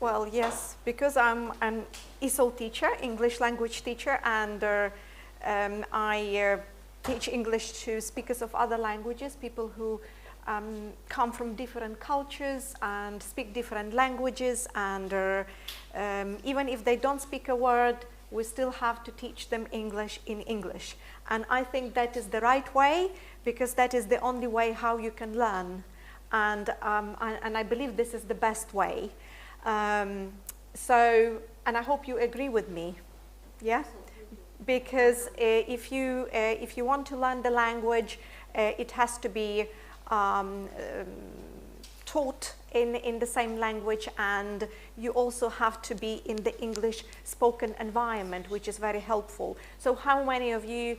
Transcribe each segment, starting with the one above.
Well, yes, because I'm an ESOL teacher, English language teacher, and I teach English to speakers of other languages, people who come from different cultures and speak different languages, and even if they don't speak a word, we still have to teach them English in English. And I think that is the right way, because that is the only way how you can learn. And I believe this is the best way. And I hope you agree with me, yeah? Because if you want to learn the language, it has to be taught in the same language, and you also have to be in the English spoken environment, which is very helpful. So how many of you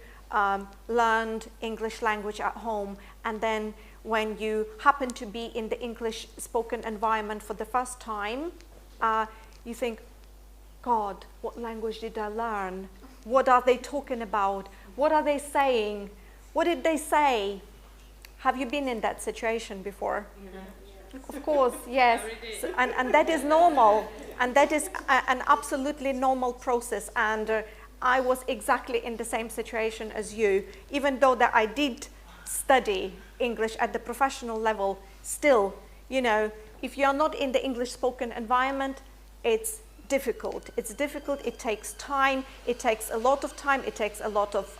learned English language at home, and then when you happen to be in the English spoken environment for the first time, you think, God, what language did I learn? What are they talking about? What are they saying? What did they say? Have you been in that situation before? Yeah. Of course, yes. So, and that is normal. And that is an absolutely normal process. And I was exactly in the same situation as you. Even though that I did study English at the professional level, still, you know, if you're not in the English spoken environment, it's difficult. It's difficult, it takes time, it takes a lot of time, it takes a lot of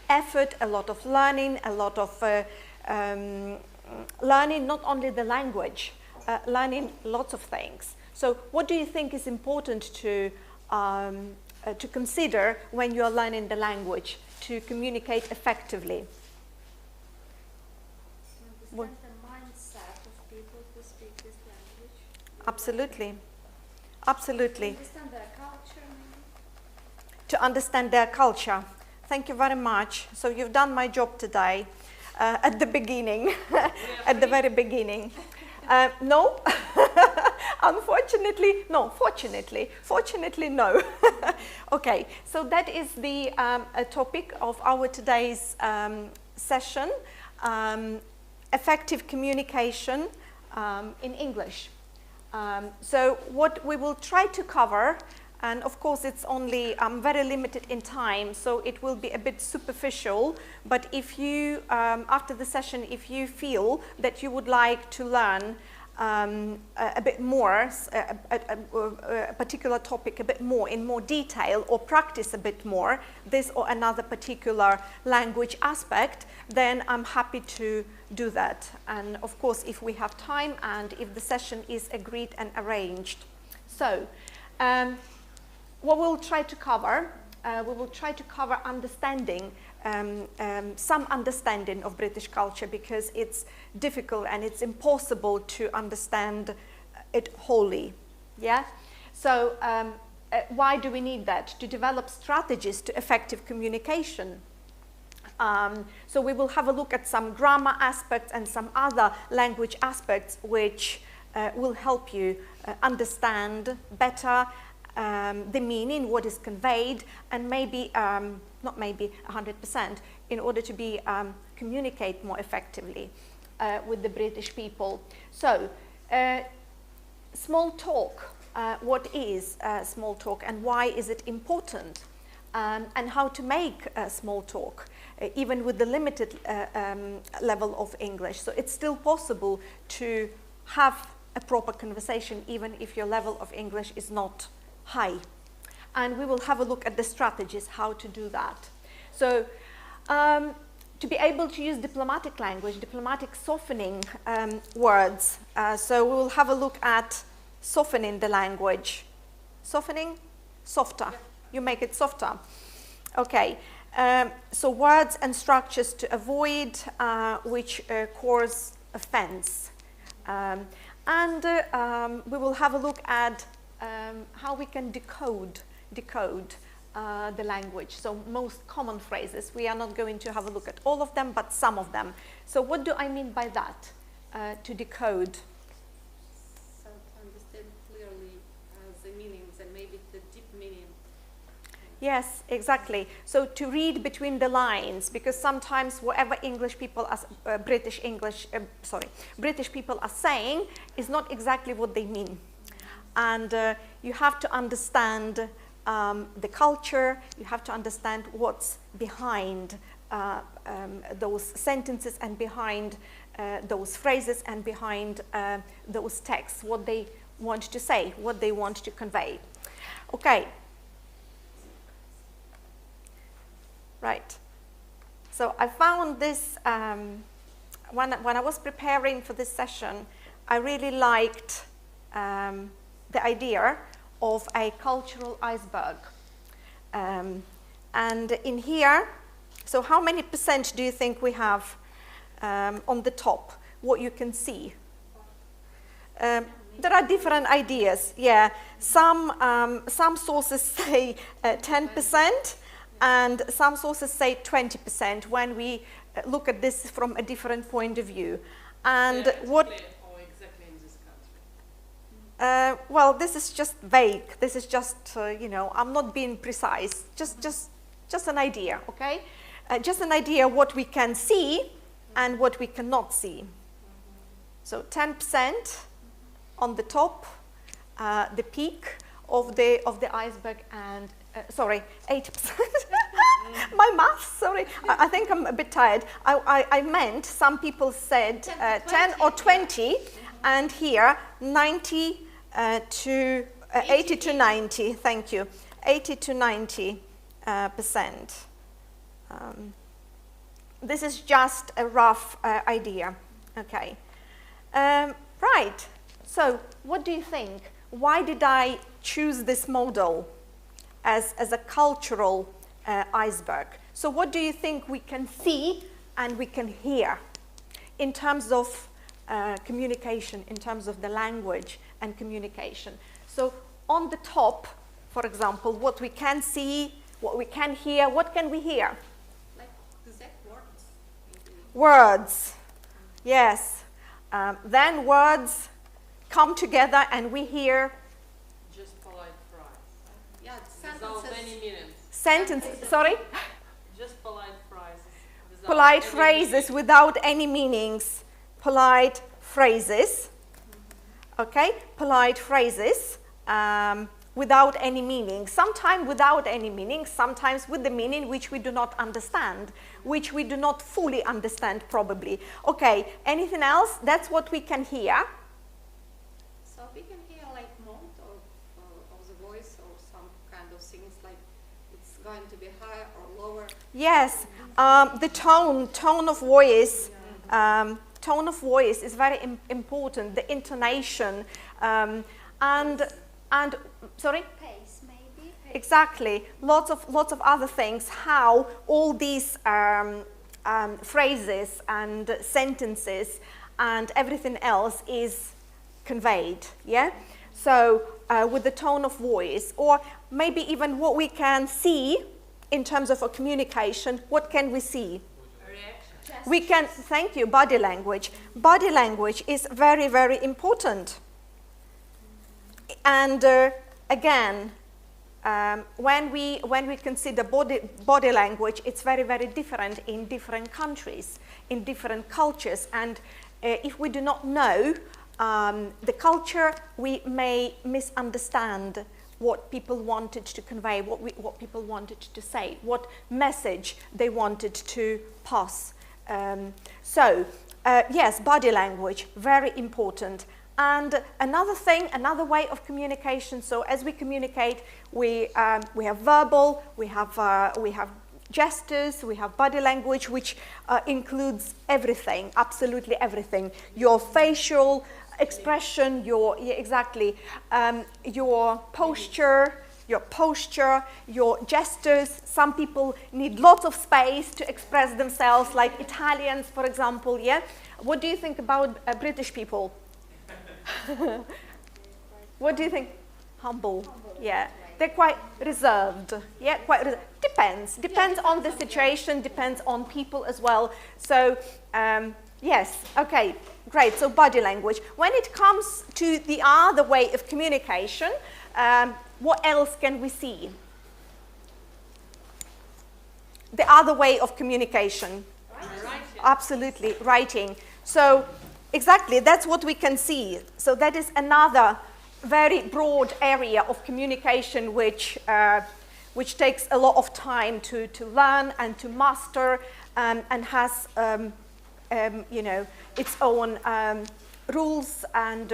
effort, a lot of learning, a lot of learning not only the language, learning lots of things. So what do you think is important to consider when you're learning the language, to communicate effectively? Understand the mindset of people who speak this language. Absolutely. Absolutely. To understand their culture, maybe? To understand their culture. Thank you very much. So you've done my job today at the beginning, at the very beginning. No, unfortunately, no, fortunately, no. Okay, so that is the topic of our today's session, effective communication in English. So what we will try to cover, and of course it's only very limited in time, so it will be a bit superficial, but if you, after the session, if you feel that you would like to learn a bit more, a particular topic a bit more in more detail, or practice a bit more this or another particular language aspect, then I'm happy to do that. And of course, if we have time and if the session is agreed and arranged. So what we'll try to cover, we will try to cover understanding, some understanding of British culture, because it's difficult and it's impossible to understand it wholly. Yeah. So why do we need that? To develop strategies to effective communication. So we will have a look at some grammar aspects and some other language aspects which will help you understand better the meaning, what is conveyed, and maybe, not maybe 100%, in order to be communicate more effectively with the British people. So, small talk. What is small talk and why is it important? And how to make small talk, even with the limited level of English. So it's still possible to have a proper conversation even if your level of English is not high. And we will have a look at the strategies how to do that. So to be able to use diplomatic language, diplomatic softening words. So we will have a look at softening the language. Softening? Softer. Yeah. You make it softer. Okay. So words and structures to avoid which cause offense. And we will have a look at how we can decode the language. So most common phrases. We are not going to have a look at all of them, but some of them. So what do I mean by that, to decode? So to understand clearly the meanings and maybe the deep meaning. Yes, exactly. So to read between the lines, because sometimes whatever English people, British people are saying is not exactly what they mean. and you have to understand the culture, you have to understand what's behind those sentences and behind those phrases and behind those texts, what they want to say, what they want to convey. Okay. Right. So I found this, when I was preparing for this session, I really liked the idea of a cultural iceberg. And in here, so how many percent do you think we have on the top, what you can see? There are different ideas, yeah. Some sources say 10%, and some sources say 20% when we look at this from a different point of view. And what... exactly in this country? Well, this is just vague. This is just, you know, I'm not being precise. Just an idea, okay? Just an idea what we can see and what we cannot see. So 10% on the top, the peak of the iceberg, and sorry, 80%. My math, sorry. I think I'm a bit tired. I meant some people said 10 or 20, and here 90 to 80 to 90. Thank you. 80 to 90%. This is just a rough idea. Okay. Right. So, what do you think? Why did I choose this model as a cultural iceberg? So, what do you think we can see and we can hear in terms of communication, in terms of the language and communication? So, on the top, for example, what we can see, what we can hear, what can we hear? Like exact words. Words, yes. Then words come together and we hear... Just polite phrases. Yeah, Without sentences. any meaning. Sentences, sorry? Just polite phrases. without Polite any phrases meaning. without any meanings. Polite phrases. Okay, polite phrases without any meaning. Sometimes without any meaning, sometimes with the meaning which we do not understand, which we do not fully understand probably. Okay, anything else? That's what we can hear. So we can hear like mode of the voice or some kind of things like it's going to be higher or lower. Yes, the tone of voice. Tone of voice is very important. The intonation and sorry. Pace, maybe. Exactly. Lots of other things. How all these phrases and sentences and everything else is conveyed. Yeah. So with the tone of voice, or maybe even what we can see in terms of a communication. What can we see? We can, thank you, body language. Body language is very, very important. And again, when we consider body language, it's very, very different in different countries, in different cultures. And if we do not know the culture, we may misunderstand what people wanted to convey, what people wanted to say, what message they wanted to pass. Yes, body language, very important. And another thing, another way of communication. So as we communicate, we have verbal, we have gestures, we have body language, which includes everything, absolutely everything. Your facial expression, your posture, your gestures. Some people need lots of space to express themselves, like Italians, for example. Yeah. What do you think about British people? What do you think? Humble. Yeah. They're quite reserved. Yeah, Depends on the situation, depends on people as well. So, yes, okay, great. So body language. When it comes to the other way of communication, what else can we see? The other way of communication. Writing. Absolutely, writing. So, exactly, that's what we can see. So that is another very broad area of communication which takes a lot of time to learn and to master, and has you know, its own rules and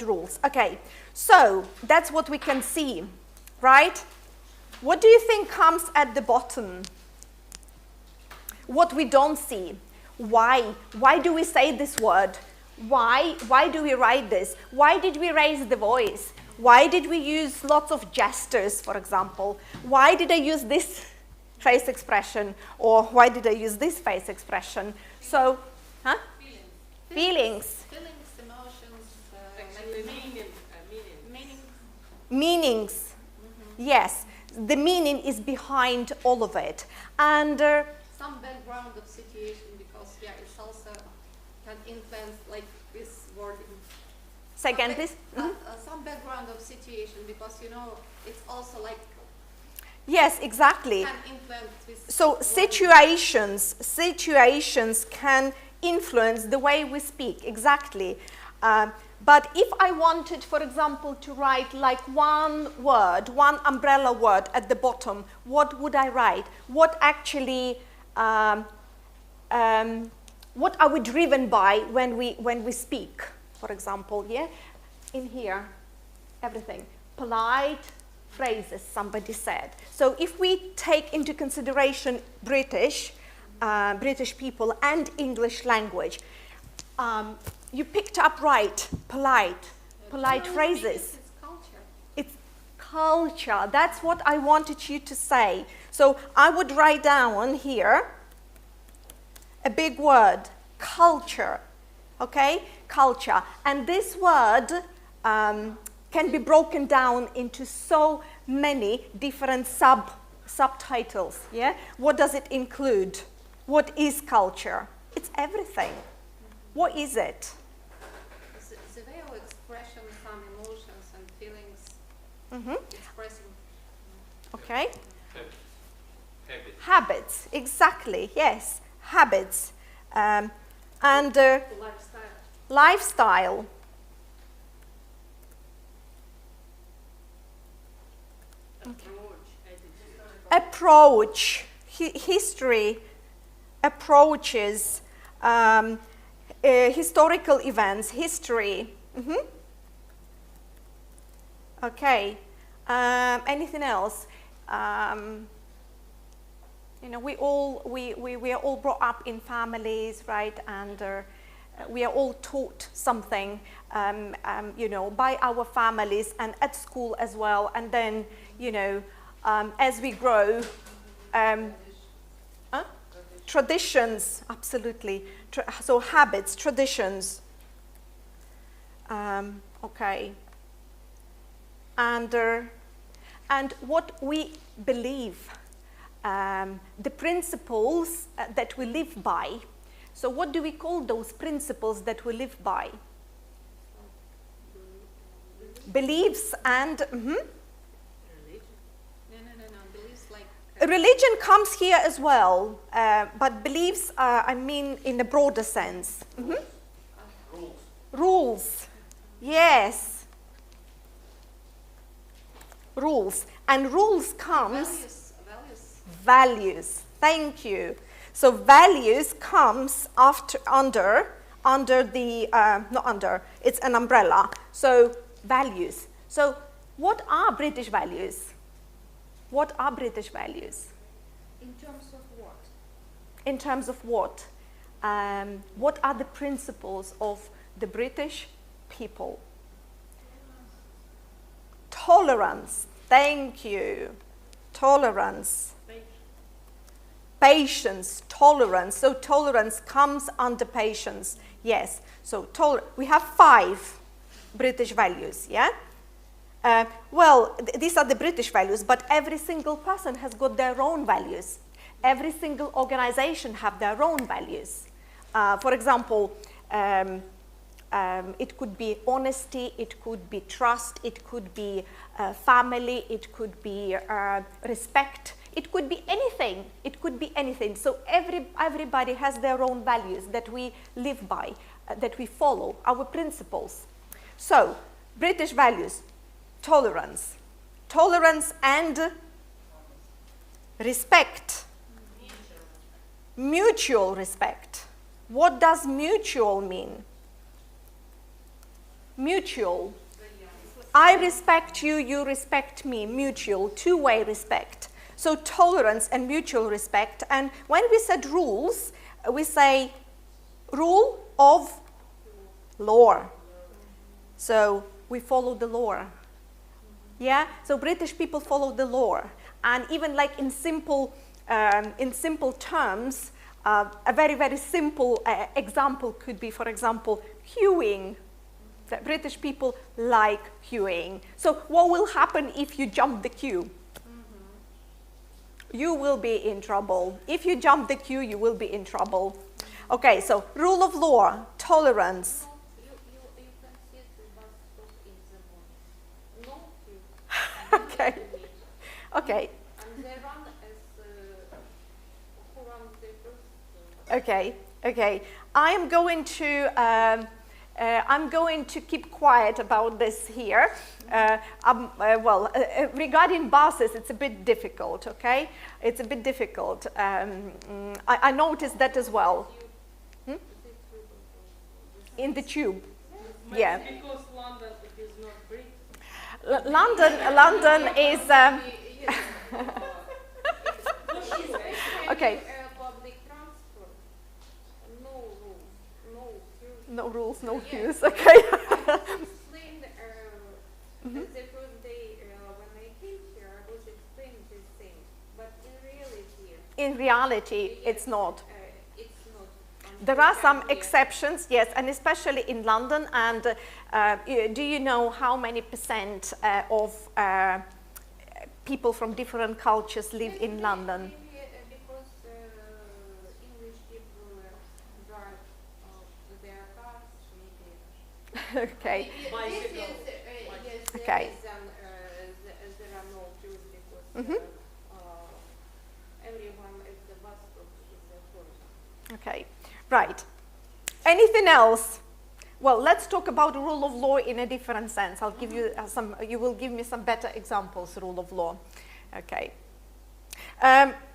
rules. Okay, so that's what we can see, right? What do you think comes at the bottom? What we don't see? Why? Why do we say this word? Why do we write this? Why did we raise the voice? Why did we use lots of gestures, for example? Why did I use this face expression? Or why did I use this face expression? So, huh? Feelings. Feelings, emotions, Actually, meanings. Meanings. Yes, the meaning is behind all of it. And some background of situation, because yeah, it's also can influence like this wording. say again, please. Some background of situation, because you know it's also like Yes, exactly. can influence this. So wording. situations can influence the way we speak, exactly. But if I wanted, for example, to write like one word, one umbrella word at the bottom, what would I write? What actually, what are we driven by when we speak, for example, yeah? In here, everything. Polite phrases, somebody said. So if we take into consideration British people and English language, you picked up right, polite Generally phrases. speaking, it's culture. It's culture. That's what I wanted you to say. So I would write down here a big word, culture. Okay, culture. And this word can be broken down into so many different subtitles. Yeah. What does it include? What is culture? It's everything. What is it? The way of expression, some emotions and feelings, expressing. Okay. Habits. Habits, exactly, yes, habits. And Lifestyle. lifestyle. Approach. Attitude. Approach, history, approaches, historical events, history. Okay. Anything else? You know, we are all brought up in families, right? And we are all taught something, you know, by our families and at school as well. And then, you know, as we grow, traditions, absolutely. So habits, traditions. Okay. And what we believe, the principles that we live by. So what do we call those principles that we live by? Beliefs and Religion. No. Beliefs like. religion comes here as well, but beliefs, I mean in a broader sense. Rules. Rules, yes. Rules, and rules comes values. Thank you. So values comes under the not under. It's an umbrella. So values. So what are British values? What are British values? In terms of what? In terms of what? What are the principles of the British people? Tolerance. Thank you. Tolerance. Patience, tolerance. So tolerance comes under patience. Yes. So we have 5 British values. Yeah. Well, these are the British values, but every single person has got their own values. Every single organization have their own values. For example, it could be honesty, it could be trust, it could be family, it could be respect. It could be anything. It could be anything. So everybody has their own values that we live by, that we follow, our principles. So, British values, tolerance. Tolerance and respect. Mutual respect. What does mutual mean? Mutual. I respect you, you respect me. Mutual, two-way respect. So tolerance and mutual respect. And when we said rules, we say rule of law. So we follow the law. Yeah? So British people follow the law. And even like in simple terms, a very, very simple example could be, for example, queuing. The British people like queuing. So what will happen if you jump the queue? You will be in trouble. If you jump the queue, you will be in trouble. Okay, so rule of law, tolerance. You can see the bus stop in the morning. No queue. Okay. Okay. And they run as who runs the first. Okay. Okay. I'm going to keep quiet about this here. Regarding buses, it's a bit difficult, okay? It's a bit difficult. I noticed that as well. In the tube. Yeah. Because London it is not British. London is... okay. Public transport. No rules. No queues. No rules, no queues, okay. Explained the first day when I came here, I was explained this thing, but In reality, it's not. It's not. There are some exceptions, yes, and especially in London. And do you know how many percent of people from different cultures live in London? Because English people drive their cars, maybe. Okay. Bicycle. Yes, Okay. there are no queues because everyone at the bus stop is a foreigner. Okay. Right. Anything else? Well, let's talk about rule of law in a different sense. I'll give you some. You will give me some better examples. Rule of law. Okay.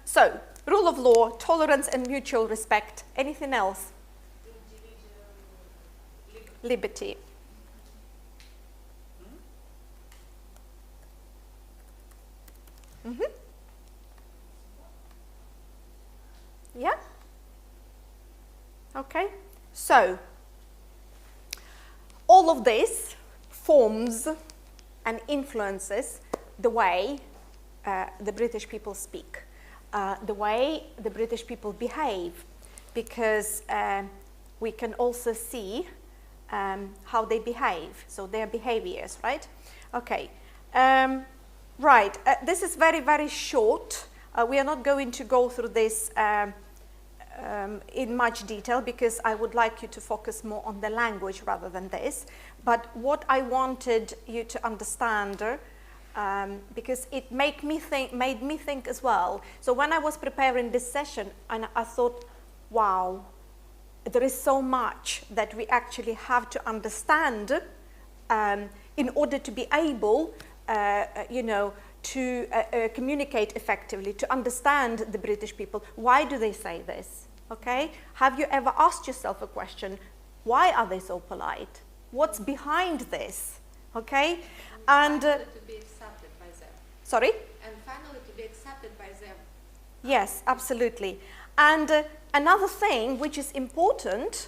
So, rule of law, tolerance and mutual respect. Anything else? Liberty. Mm-hmm. Yeah? Okay. So, all of this forms and influences the way the British people speak, the way the British people behave, because we can also see how they behave, so their behaviors, right? Okay. Right. This is very, very short. We are not going to go through this in much detail because I would like you to focus more on the language rather than this. But what I wanted you to understand, because it made me think as well. So when I was preparing this session, and I thought, wow, there is so much that we actually have to understand in order to be able, to communicate effectively, to understand the British people. Why do they say this? Okay? Have you ever asked yourself a question? Why are they so polite? What's behind this? Okay? And Finally to be accepted by them. sorry? And finally to be accepted by them. Yes, absolutely. And another thing which is important,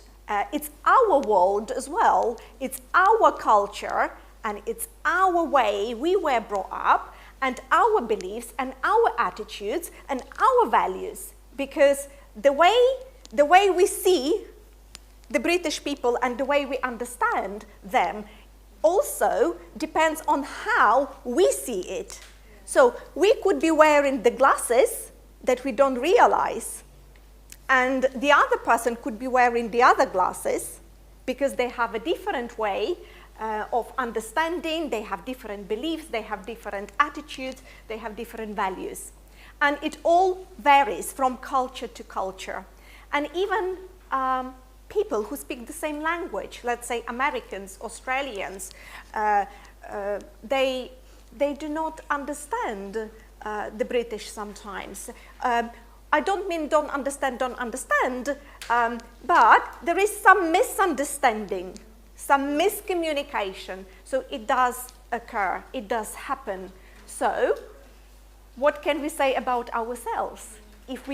it's our world as well. It's our culture and it's our way we were brought up, and our beliefs and our attitudes and our values, because the way we see the British people and the way we understand them also depends on how we see it. So we could be wearing the glasses that we don't realize, and the other person could be wearing the other glasses because they have a different way of understanding, they have different beliefs, they have different attitudes, they have different values. And it all varies from culture to culture. And even people who speak the same language, let's say Americans, Australians, they do not understand the British sometimes. I don't mean don't understand, but there is some misunderstanding, some miscommunication. So it does occur, it does happen. So what can we say about ourselves? If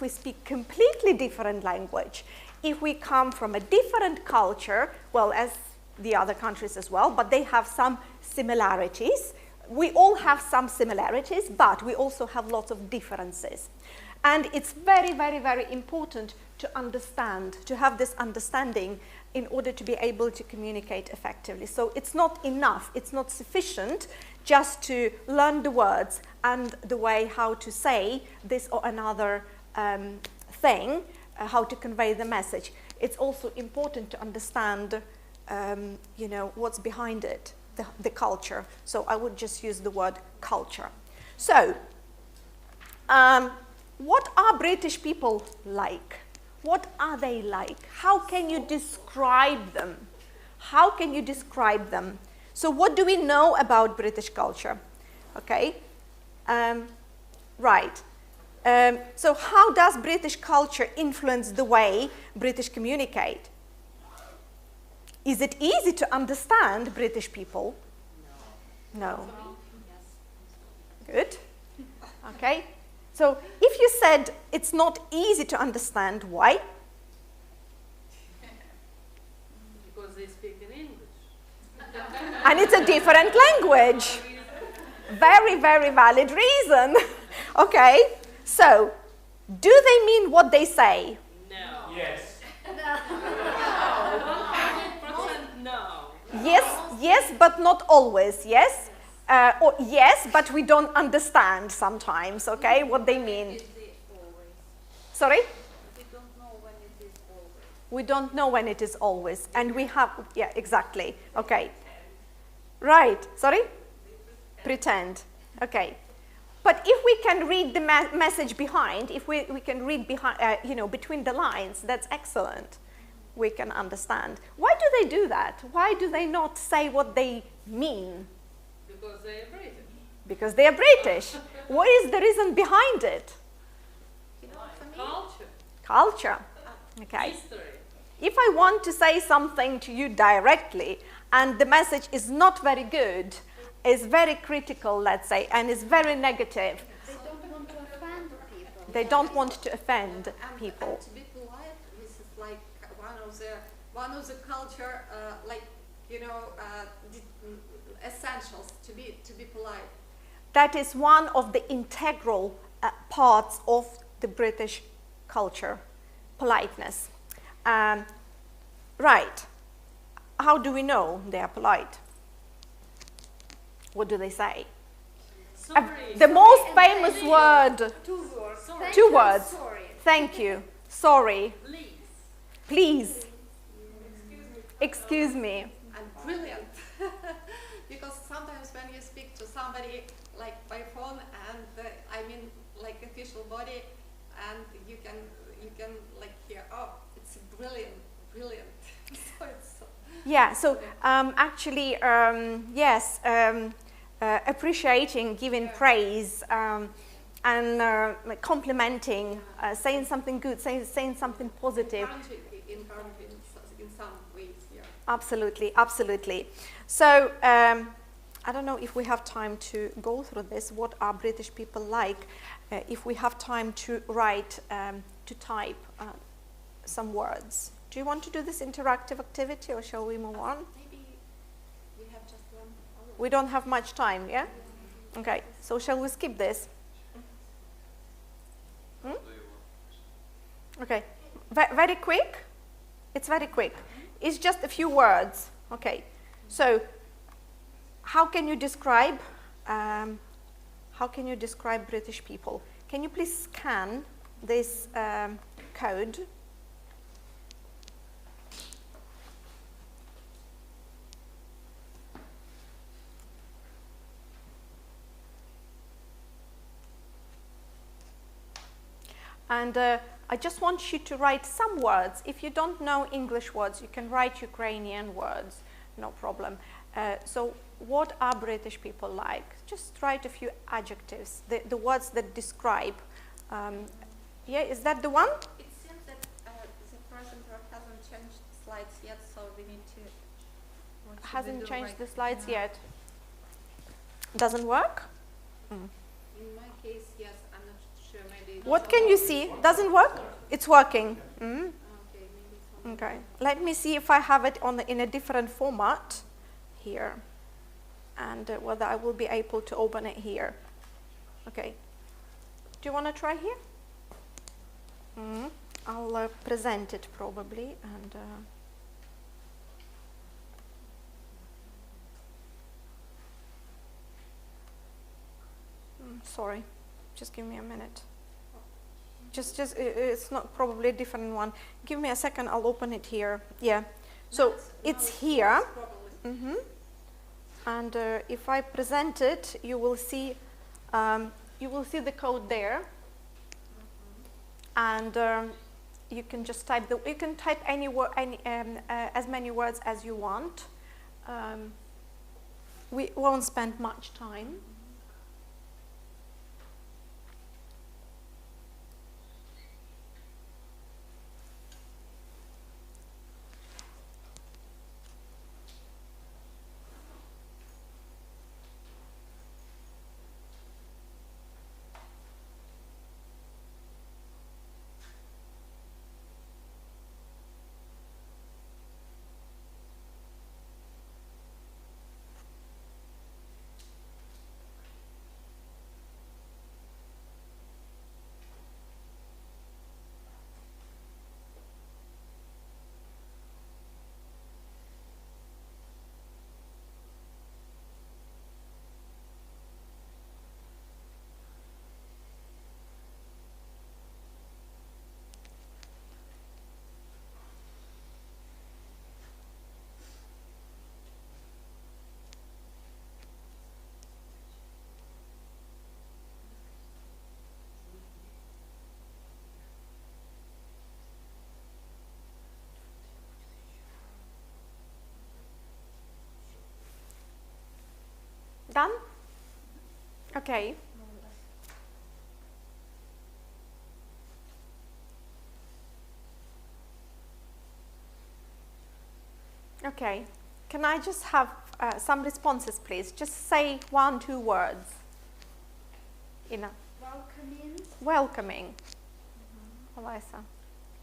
we speak completely different language, if we come from a different culture, well, as the other countries as well, but they have some similarities. We all have some similarities, but we also have lots of differences. And it's very, very, very important to understand, to have this understanding in order to be able to communicate effectively. So it's not enough, it's not sufficient just to learn the words and the way how to say this or another thing, how to convey the message. It's also important to understand, you know, what's behind it, the culture. So I would just use the word culture. So, what are British people like? What are they like? How can you describe them? How can you describe them? So what do we know about British culture? Okay, right. So how does British culture influence the way British communicate? Is it easy to understand British people? No. Good. Okay. So if you said it's not easy to understand, why? Because they speak in English. And it's a different language. Very, very valid reason. Okay. So, do they mean what they say? No. Yes. No. 100% no. Yes, but not always, yes? Or yes, but we don't understand sometimes, okay, what they mean. Sorry? We don't know when it is always. We don't know when it is always. And we have, yeah, exactly. Okay. Right. Sorry? Pretend. Okay. But if we can read the message behind, if we can read behind, you know, between the lines, that's excellent. We can understand. Why do they do that? Why do they not say what they mean? Because they are British. Because they are British. What is the reason behind it? You know, for me, Culture. Culture. Okay. History. If I want to say something to you directly and the message is not very good, is very critical, let's say, and is very negative, they don't want to offend people. they don't want to offend people. And to be polite, this is like one of the culture, like, you know, essentials to be polite. That is one of the integral parts of the British culture, politeness. Right. How do we know they are polite? What do they say? Sorry. The most famous word. Two words. Sorry. Two words. Sorry. Thank you. Sorry. Please. Please. Excuse me. And brilliant. Because sometimes when you speak to somebody like by phone and I mean like official body, and you can like hear, oh, it's brilliant. So it's Yeah, so actually, yes, appreciating, giving praise, and complimenting, saying something good, saying something positive. encouraging in some ways, yeah. Absolutely, absolutely. So, I don't know if we have time to go through this. What are British people like? If we have time to write, to type some words. Do you want to do this interactive activity, or shall we move on? Maybe we have just 1 hour. We don't have much time, yeah? Okay, so shall we skip this? Hmm? Okay, very quick. It's very quick. It's just a few words. Okay, so how can you describe British people? Can you please scan this code? And I just want you to write some words. If you don't know English words, you can write Ukrainian words, no problem. So what are British people like? Just write a few adjectives, the words that describe. Yeah, is that the one? It seems that the presenter hasn't changed slides yet, so we need to. what should we Hasn't do, changed like, the slides yeah. yet. Doesn't work? In my case, yes, I'm not sure. Maybe. it's What not can you working. see? Doesn't work? It's working. Mhm. Okay, maybe it's not Okay, working. let me see if I have it in a different format here, and whether I will be able to open it here. Okay, do you want to try here? I'll present it probably, and sorry, just give me a minute. It's not probably a different one. Give me a second, I'll open it here. Yeah, so it's here. Probably. And if I present it, you will see the code there, and you can just type any word, as many words as you want. We won't spend much time. Done? Okay. Okay. Can I just have some responses, please? Just say 1, 2 words. Enough. Welcoming. Welcoming. Alyssa.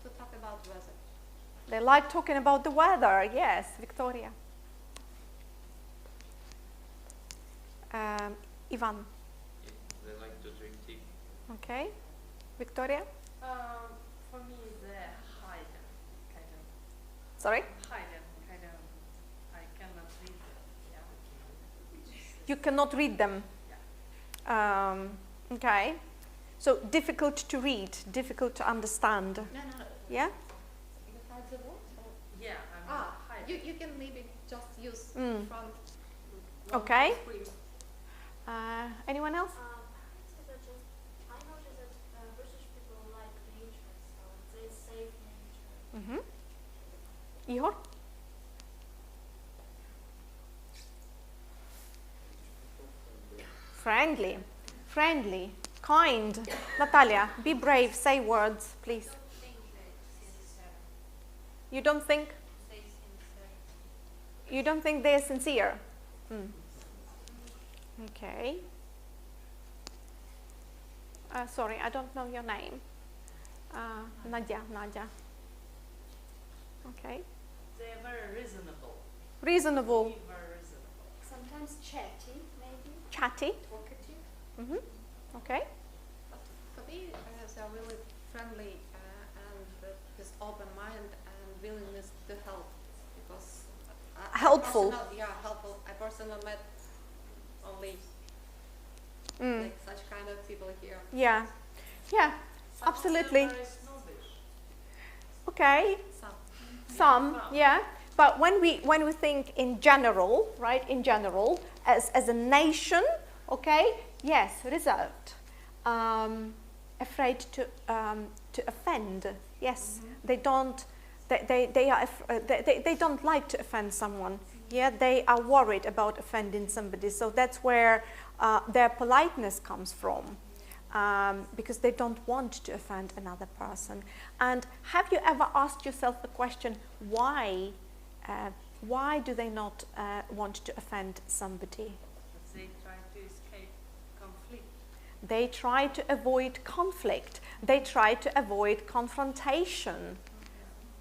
To talk about weather. They like talking about the weather. Yes, Victoria. Ivan. They like to drink tea. Okay. Victoria. For me, the hidden, kind of. Sorry. Hidden, kind of. I cannot read it. Yeah. You cannot read them. Okay. So difficult to read, difficult to understand. No. Yeah. You hide the what? Yeah, I'm hiding. You can maybe just use Mm. front. Okay. Screen. Anyone else? I noticed that British people like nature, so they save nature. Mm-hmm. Ihor? Friendly. Friendly. Kind. Natalia, be brave. Say words, please. You don't think? You don't think they're sincere? Okay. Sorry, I don't know your name. Nadia. Okay. They're very reasonable. Reasonable. Very reasonable. Sometimes chatty, maybe. Chatty. Talkative. Mm-hmm. Okay. But for me, they are really friendly and with open mind and willingness to help. Because Helpful. Helpful. I personally met only like such kind of people here. Yeah. Yeah. Some Absolutely. of them very snobbish. Okay. Some. Some. Yeah. But when we think in general, right? In general, as a nation, okay. Yes, reserved. afraid to offend. Yes, they don't. They don't like to offend someone. Yeah, they are worried about offending somebody. So that's where their politeness comes from, because they don't want to offend another person. And have you ever asked yourself the question, why? Why do they not want to offend somebody? Because they try to escape conflict. They try to avoid conflict. They try to avoid confrontation.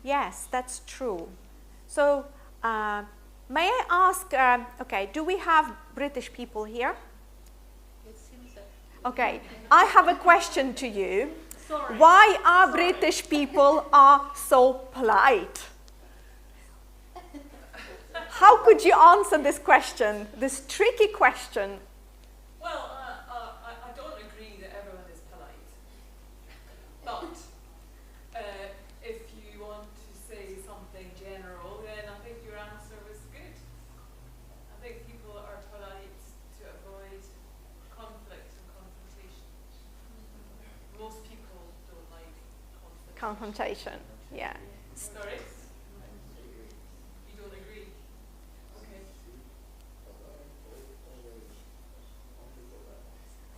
Yes, that's true. So, may I ask, okay, do we have British people here? It seems that. Okay, I have a question to you. Sorry. Why are British people are so polite? How could you answer this question, this tricky question? Well, I don't agree that everyone is polite. But if you want to say something general, then I think your answer was good. I think people are polite to avoid conflict and confrontation. Most people don't like conflict. Confrontation, yeah. Sorry? You don't agree? Okay.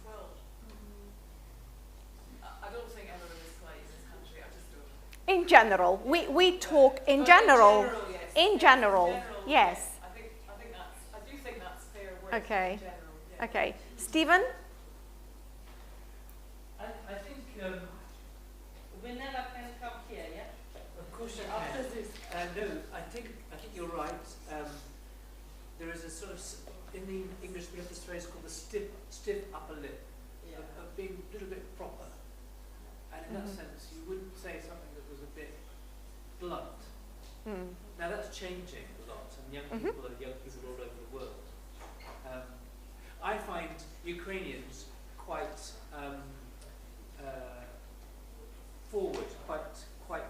Well, I don't think everyone is polite in this country. I just don't. In general, we talk in But general. yes. In general, yes. I do think that's fair word. Okay. In general, yeah. Okay, Stephen? I think We never can come here, yeah? of course you After can. this. No, I think you're right. There is a sort of in the English we have this phrase called the stiff upper lip, of being a little bit proper. And in that sense, you wouldn't say something that was a bit blunt. Mm. Now that's changing a lot, and young people are young people all over the world. I find Ukrainians quite forward, quite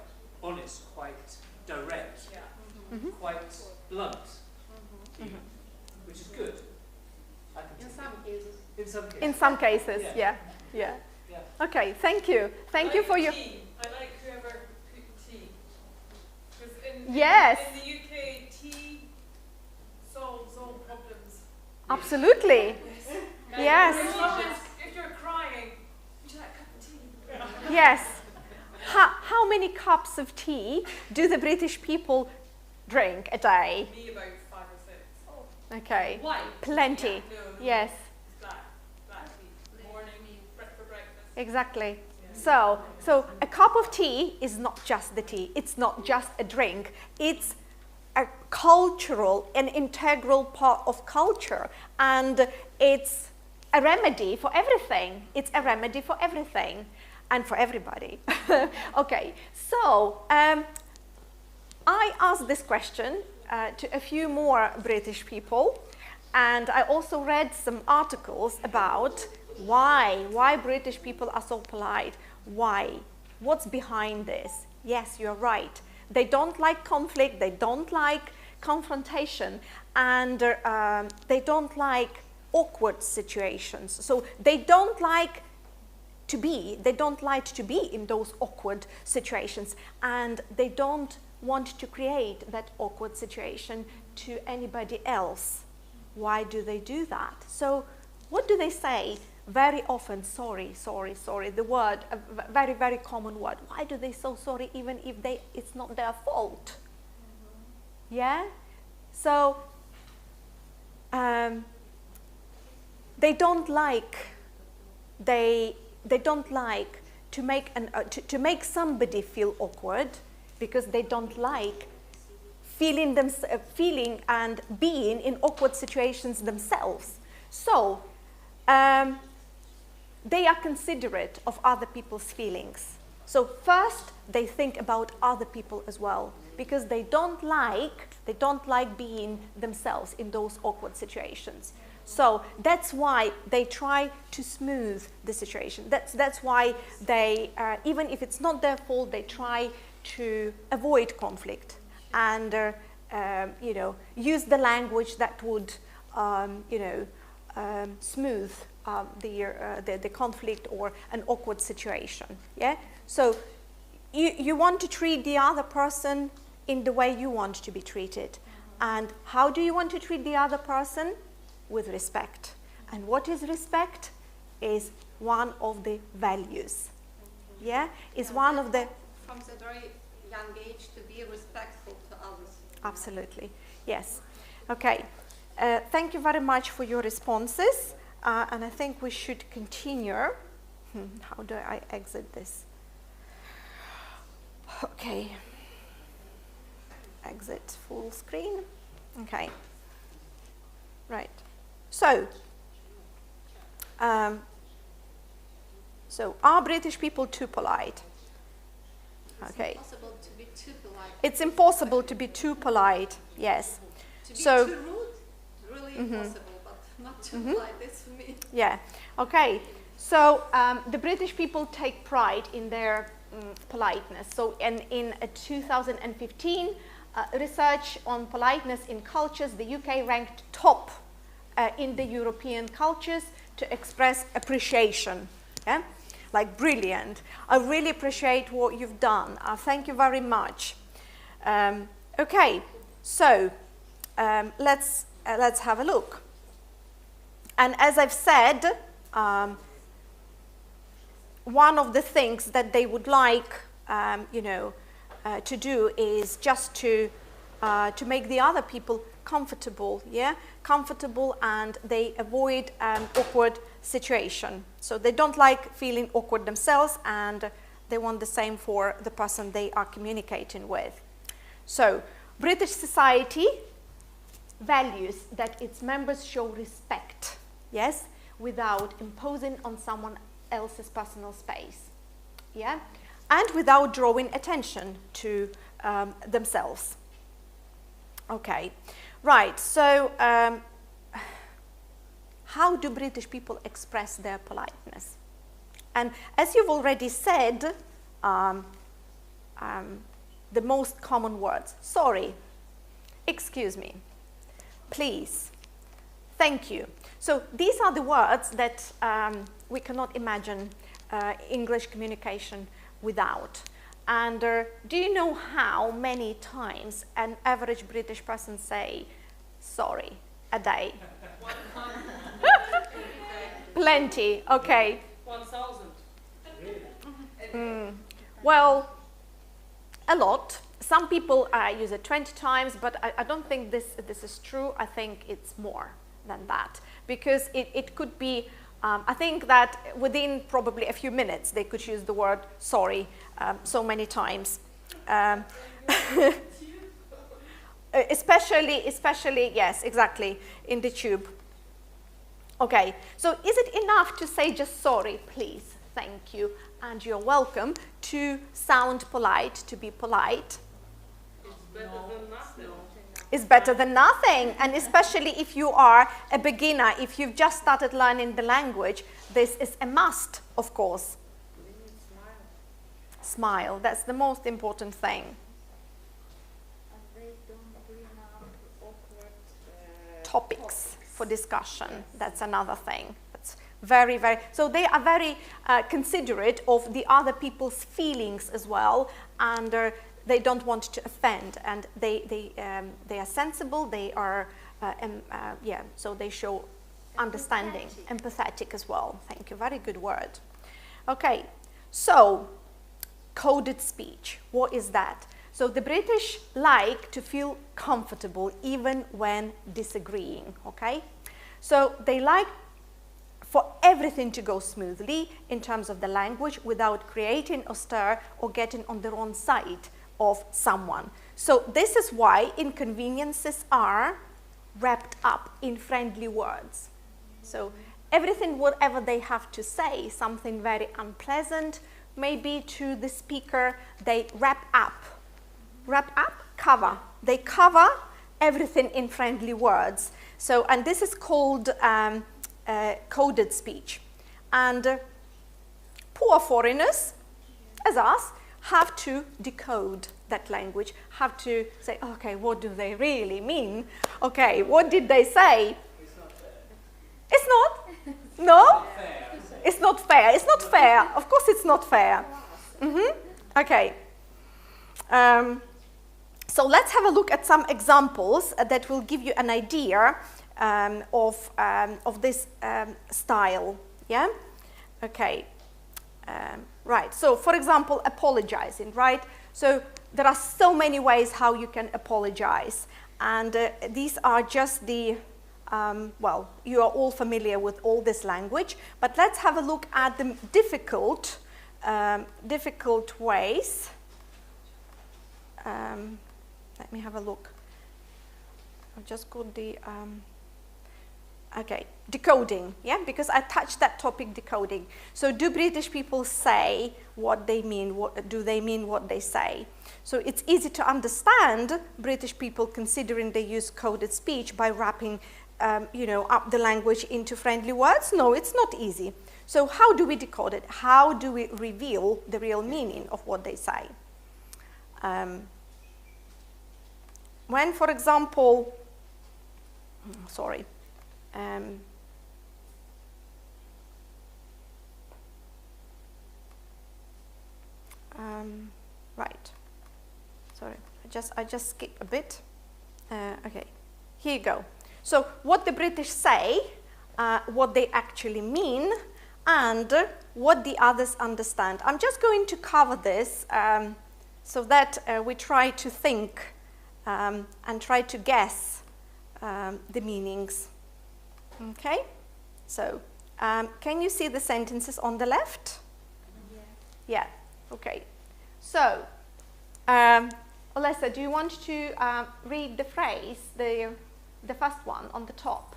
honest, quite direct, Yeah. quite blunt, even, which is good. I can In take some it. cases. In some cases. In some cases, yeah. Yeah. Okay, thank you. Thank you for your... Tea. I like whoever cooked tea. Because in Yes. the UK, tea solves all problems. Absolutely. And Yes. If you're crying, would you like a cup of tea? Yes. How many cups of tea do the British people drink a day? Me about 5 or 6. Okay. White. Plenty. No. Yes, Black tea. Morning, for breakfast. exactly. So a cup of tea is not just the tea. It's not just a drink. It's a cultural, an integral part of culture, and it's a remedy for everything. It's a remedy for everything and for everybody. Okay, so I asked this question to a few more British people, and I also read some articles about why British people are so polite. Why? What's behind this? Yes, you're right. They don't like conflict, they don't like confrontation, and they don't like awkward situations. So they don't like to be in those awkward situations, and they don't want to create that awkward situation to anybody else. Why do they do that? So what do they say? Very often, sorry, the word, a very, very common word. Why do they say sorry even if it's not their fault? Yeah? So they don't like to make somebody feel awkward, because they don't like feeling and being in awkward situations themselves. So they are considerate of other people's feelings. So first, they think about other people as well, because they don't like being themselves in those awkward situations. So that's why they try to smooth the situation. That's why they, even if it's not their fault, they try to avoid conflict and use the language that would smooth the conflict or an awkward situation. Yeah. So you want to treat the other person in the way you want to be treated. And how do you want to treat the other person? With respect. And what is respect? Is one of the values. Yeah? Is one of the... From the very young age to be respectful to others. Absolutely. Yes. Okay. Thank you very much for your responses. And I think we should continue. How do I exit this? Okay. Exit full screen. Okay. Right. So are British people too polite? Okay. It's impossible to be too polite. It's impossible to be too polite. Yes. To be So- too rude, really impossible, but not too polite, that's for me. Yeah. Okay. So the British people take pride in their politeness. So in 2015, research on politeness in cultures, the UK ranked top in the European cultures to express appreciation. Yeah? Like brilliant. I really appreciate what you've done. Thank you very much. Okay. So let's have a look. And as I've said, one of the things that they would like, to do is just to make the other people comfortable, yeah, comfortable, and they avoid awkward situation. So they don't like feeling awkward themselves, and they want the same for the person they are communicating with. So British society values that its members show respect, yes, without imposing on someone else's personal space, yeah, and without drawing attention to themselves. Okay, right, so how do British people express their politeness? And as you've already said, the most common words: sorry, excuse me, please, thank you. So these are the words that we cannot imagine English communication without. And do you know how many times an average British person say sorry a day? 100. Plenty, okay. 1,000. Well, a lot. Some people use it 20 times, but I don't think this is true. I think it's more than that, because it could be, I think that within probably a few minutes they could use the word sorry so many times. Especially, yes, exactly, in the tube. Okay, so is it enough to say just sorry, please, thank you, and you're welcome, to sound polite, to be polite? It's better than nothing. Is better than nothing, and especially if you are a beginner, if you've just started learning the language, this is a must, of course. Smile, that's the most important thing. And they don't bring up awkward Topics for discussion, that's another thing. That's very, very, so they are very considerate of the other people's feelings as well, and they don't want to offend, and they are sensible, they are, so they show understanding, empathetic as well. Thank you, very good word. Okay, so coded speech, what is that? So the British like to feel comfortable even when disagreeing, okay? So they like for everything to go smoothly in terms of the language without creating a stir or getting on the wrong side of someone. So this is why inconveniences are wrapped up in friendly words. So everything, whatever they have to say, something very unpleasant, maybe to the speaker, they wrap up. Wrap up, cover. They cover everything in friendly words. So, and this is called coded speech. And poor foreigners, as us, have to decode that language, have to say, okay, what do they really mean? Okay, what did they say? It's No? Fair. It's not fair. It's not fair. Of course it's not fair. Okay. So let's have a look at some examples that will give you an idea of this style. Yeah? Okay. Right. So, for example, apologizing, right? So there are so many ways how you can apologize. And these are just the, well, you are all familiar with all this language, but let's have a look at the difficult ways. Let me have a look. I've just got the, okay, decoding, yeah, because I touched that topic, decoding. So do British people say what they mean? What do they mean what they say? So it's easy to understand British people considering they use coded speech by wrapping, you know, up the language into friendly words. No, it's not easy. So how do we decode it? How do we reveal the real meaning of what they say? When, for example, sorry, right. Sorry, I just skip a bit. Okay, here you go. So what the British say, what they actually mean, and what the others understand. I'm just going to cover this so that we try to think and try to guess the meanings. Okay, so can you see the sentences on the left? Yeah, okay. So, Alessa, do you want to read the phrase, the first one on the top?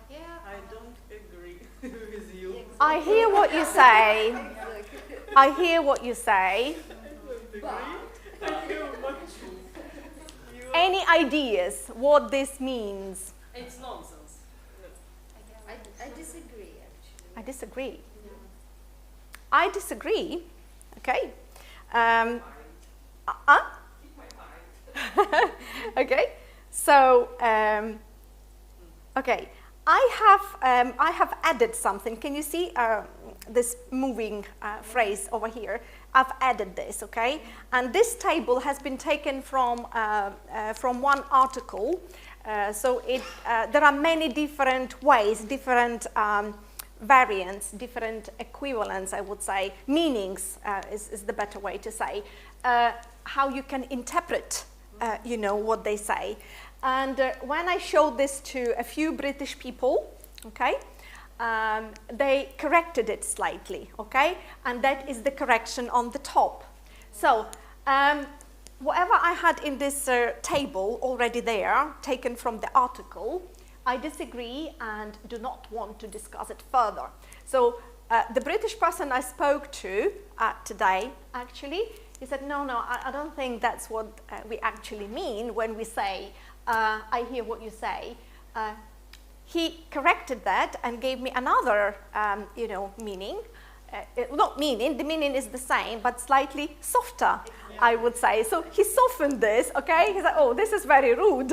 I don't agree with you. I hear what you say. I hear what you say. Any ideas what this means? It's nonsense. I disagree, actually. I disagree. I disagree. Okay. Okay. So, okay. I have added something. Can you see this moving phrase over here? I've added this, okay? And this table has been taken from one article. So there are many different ways, different variants, different equivalents, I would say, meanings is the better way to say, how you can interpret, you know, what they say. And when I showed this to a few British people, okay, they corrected it slightly, okay, and that is the correction on the top. So whatever I had in this table already there, taken from the article, I disagree and do not want to discuss it further. So the British person I spoke to today, actually, he said, no, I don't think that's what we actually mean when we say, I hear what you say. He corrected that and gave me another, you know, meaning. Not meaning, the meaning is the same, but slightly softer, I would say. So he softened this, okay? He said, oh, this is very rude.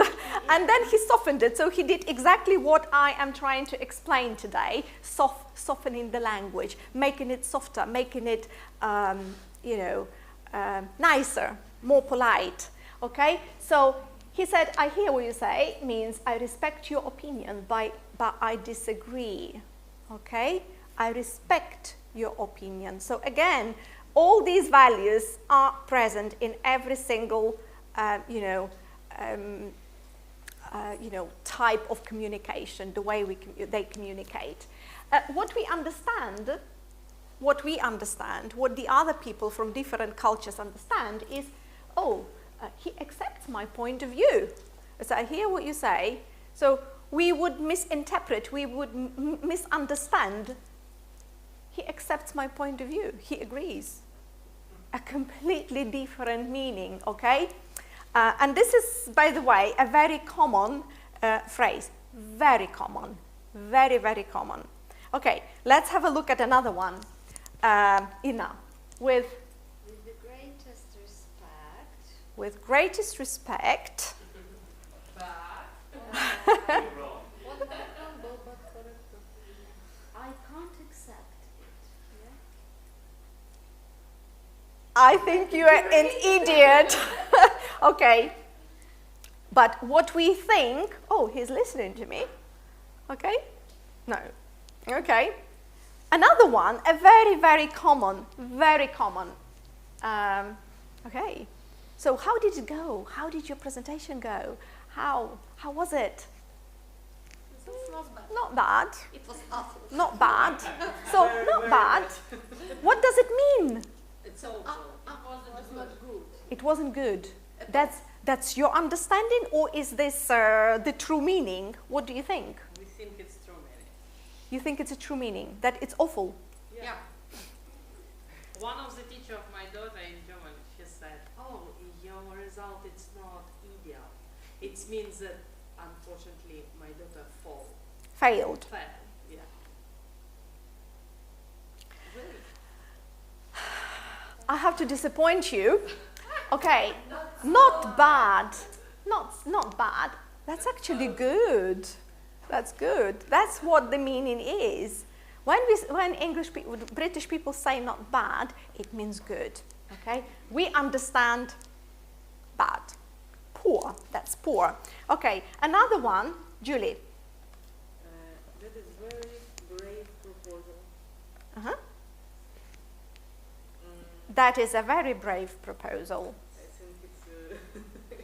And then he softened it. So he did exactly what I am trying to explain today, softening the language, making it softer, making it, you know, nicer, more polite, okay? So he said, I hear what you say, means I respect your opinion, but I disagree, okay? I respect your opinion. So again, all these values are present in every single, you know, type of communication, the way they communicate. What we understand, what the other people from different cultures understand is, oh, he accepts my point of view. So I hear what you say. So we would misinterpret, we would misunderstand. He accepts my point of view. He agrees. A completely different meaning, okay? And this is, by the way, a very common phrase. Very common. Very, very common. Okay, let's have a look at another one. Ina, with the greatest respect. With greatest respect. What humble but correct opinion. I I think you are an idiot. Okay. But what we think, oh, he's listening to me. Okay? No. Okay. Another one, a very, very common. Okay. So how did it go? How did your presentation go? How was it? It was not bad. Not bad. It was awful. Not bad. So, not bad. What does it mean? It's awful. It wasn't good. It wasn't good. That's your understanding, or is this the true meaning? What do you think? We think it's true meaning. You think it's a true meaning, that it's awful? Yeah. One of the teacher of my daughter in German, she said, "Oh, your result is not ideal. It means that unfortunately my daughter Failed. failed." Yeah. Really? I have to disappoint you. Okay, not bad. Not bad. That's actually good. That's good. That's what the meaning is. When British people say not bad, it means good. Okay, we understand bad, poor. That's poor. Okay, another one, Julie. That is very brave proposal. Uh-huh. That is a very brave proposal. I think it's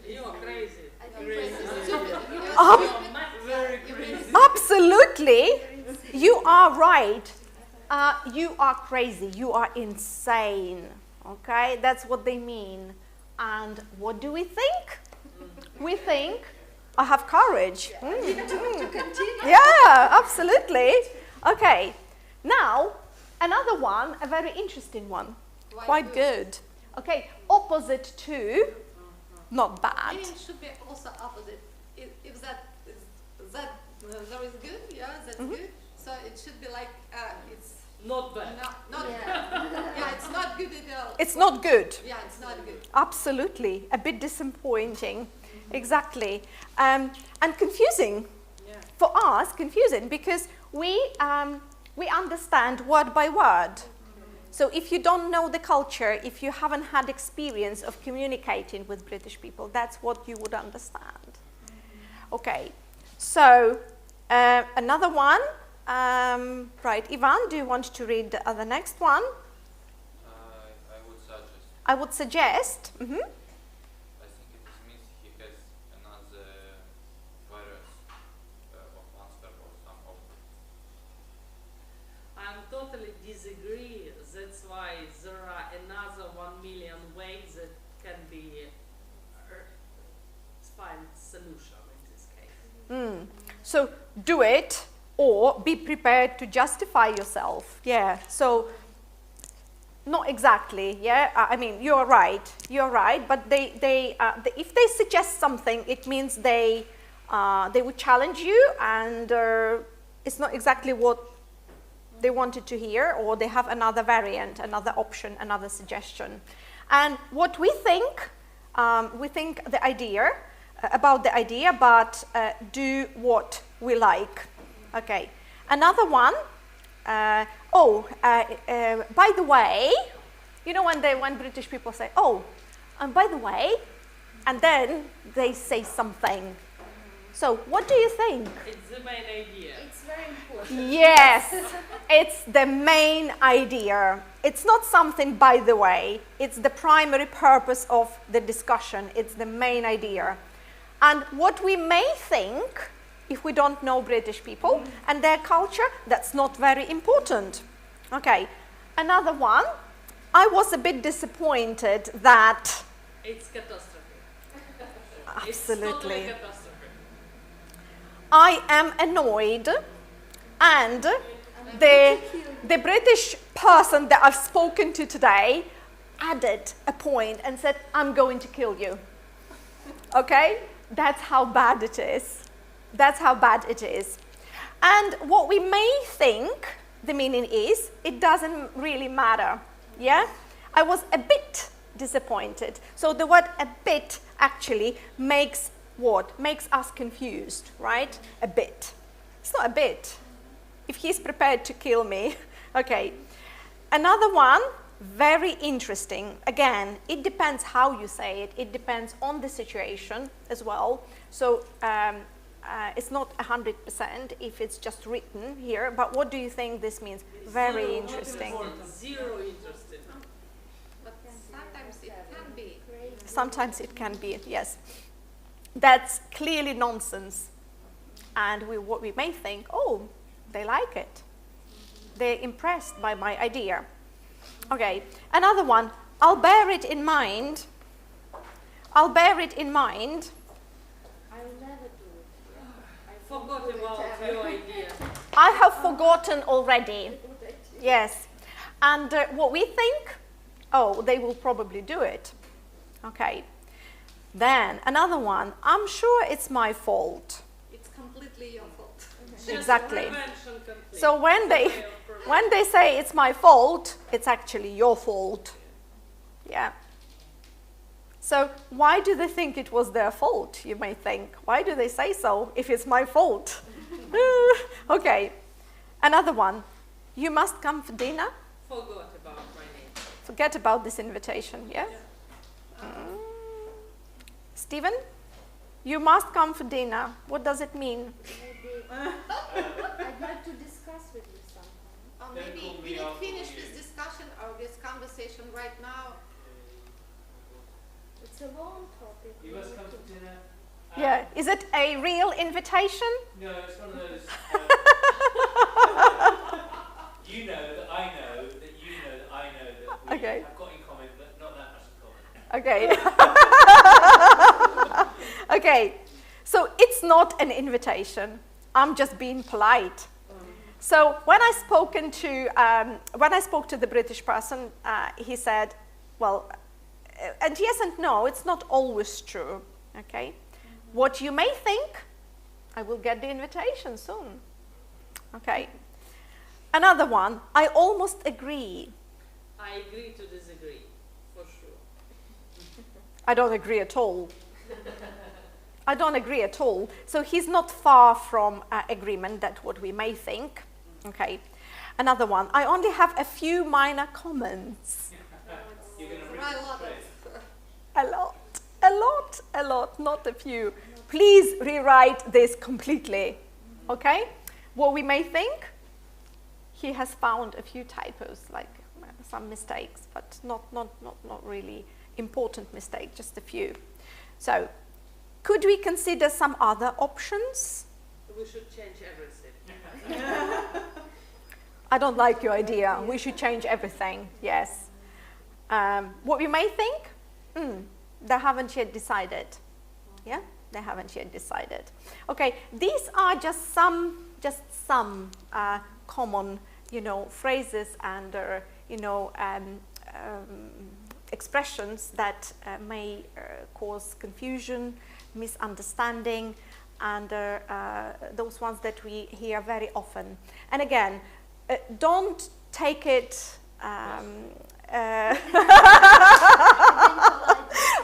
you are crazy. I think Crazy. crazy is stupid. Very crazy. Absolutely, you are right. You are crazy. You are insane. Okay, that's what they mean. And what do we think? We think, I have courage. To continue. Yeah, absolutely. Okay, now another one, a very interesting one. Quite good. Okay, opposite to not bad. Meaning should be also opposite. If there is good, yeah, that's good. So it should be like it's Not bad. not Yeah. yeah, it's not good at all. It's not good. Yeah, it's not good. Absolutely, a bit disappointing. Exactly, and confusing. Yeah. For us, confusing because we understand word by word. So if you don't know the culture, if you haven't had experience of communicating with British people, that's what you would understand. Okay, so another one. Right, Ivan, do you want to read the next one? I would suggest. I would suggest. I think it means he has another virus of monster or some of. I'm totally disagree. That's why there are another 1 million ways that can be find solution in this case. So do it or be prepared to justify yourself. Yeah, so not exactly, yeah. I mean, you're right, but if they suggest something, it means they would challenge you, and it's not exactly what they wanted to hear, or they have another variant, another option, another suggestion. And what we think the idea, about the idea, but do what we like. Okay, another one. By the way, you know when British people say, "Oh, and by the way," and then they say something. So, what do you think? It's the main idea. It's very important. Yes, it's the main idea. It's not something by the way. It's the primary purpose of the discussion. It's the main idea. And what we may think, if we don't know British people and their culture, that's not very important. Okay, another one. I was a bit disappointed that... It's catastrophe. Absolutely. It's totally catastrophe. I am annoyed, and the British person that I've spoken to today added a point and said, "I'm going to kill you." Okay? That's how bad it is. That's how bad it is. And what we may think the meaning is, it doesn't really matter. Yeah? I was a bit disappointed. So the word "a bit" actually makes what? Makes us confused, right? A bit. It's not a bit. If he's prepared to kill me. Okay. Another one, Very interesting. Again, it depends how you say it. It depends on the situation as well. So it's not 100% if it's just written here. But what do you think this means? Very interesting. Zero interested. But sometimes it can be. Sometimes it can be, yes. That's clearly nonsense. And what we may think, oh, they like it. They're impressed by my idea. Okay, another one. I'll bear it in mind. I'll bear it in mind. I'll never do it. I forgot about your idea. I have forgotten already. Yes. And what we think, oh, they will probably do it. Okay. Then another one. I'm sure it's my fault. It's completely your fault. Exactly. Prevention conflict. So when they say it's my fault, it's actually your fault. Yeah. So why do they think it was their fault, you may think? Why do they say so if it's my fault? Okay. Another one. You must come for dinner. Forgot about my name. Forget about this invitation, yeah? Stephen? You must come for dinner. What does it mean? Maybe I'd like to discuss with you something. Or They maybe call we me need out finish for this you. discussion or this conversation right now. It's a long topic. You must come to dinner. Yeah. Is it a real invitation? No, it's one of those. You know that I know that you know that I know that we Okay. have got in common, but not that much in common. Okay. Okay. So it's not an invitation. I'm just being polite. So when I spoke to the British person, he said, well, and yes and no, it's not always true. Okay. What you may think, I will get the invitation soon. Okay. Another one. I almost agree. I agree to disagree, for sure. I don't agree at all. I don't agree at all. So he's not far from agreement, that's what we may think. Okay. Another one. I only have a few minor comments. You're going to I read love straight. A lot, not a few. Please rewrite this completely. Okay? What we may think, he has found a few typos, like some mistakes, but not really important mistakes, just a few. So, could we consider some other options? We should change everything. I don't like your idea. We should change everything, yes. What we may think, they haven't yet decided. Yeah, they haven't yet decided. Okay, these are just some common, phrases and expressions that may cause confusion, misunderstanding, and those ones that we hear very often. And again, don't take it.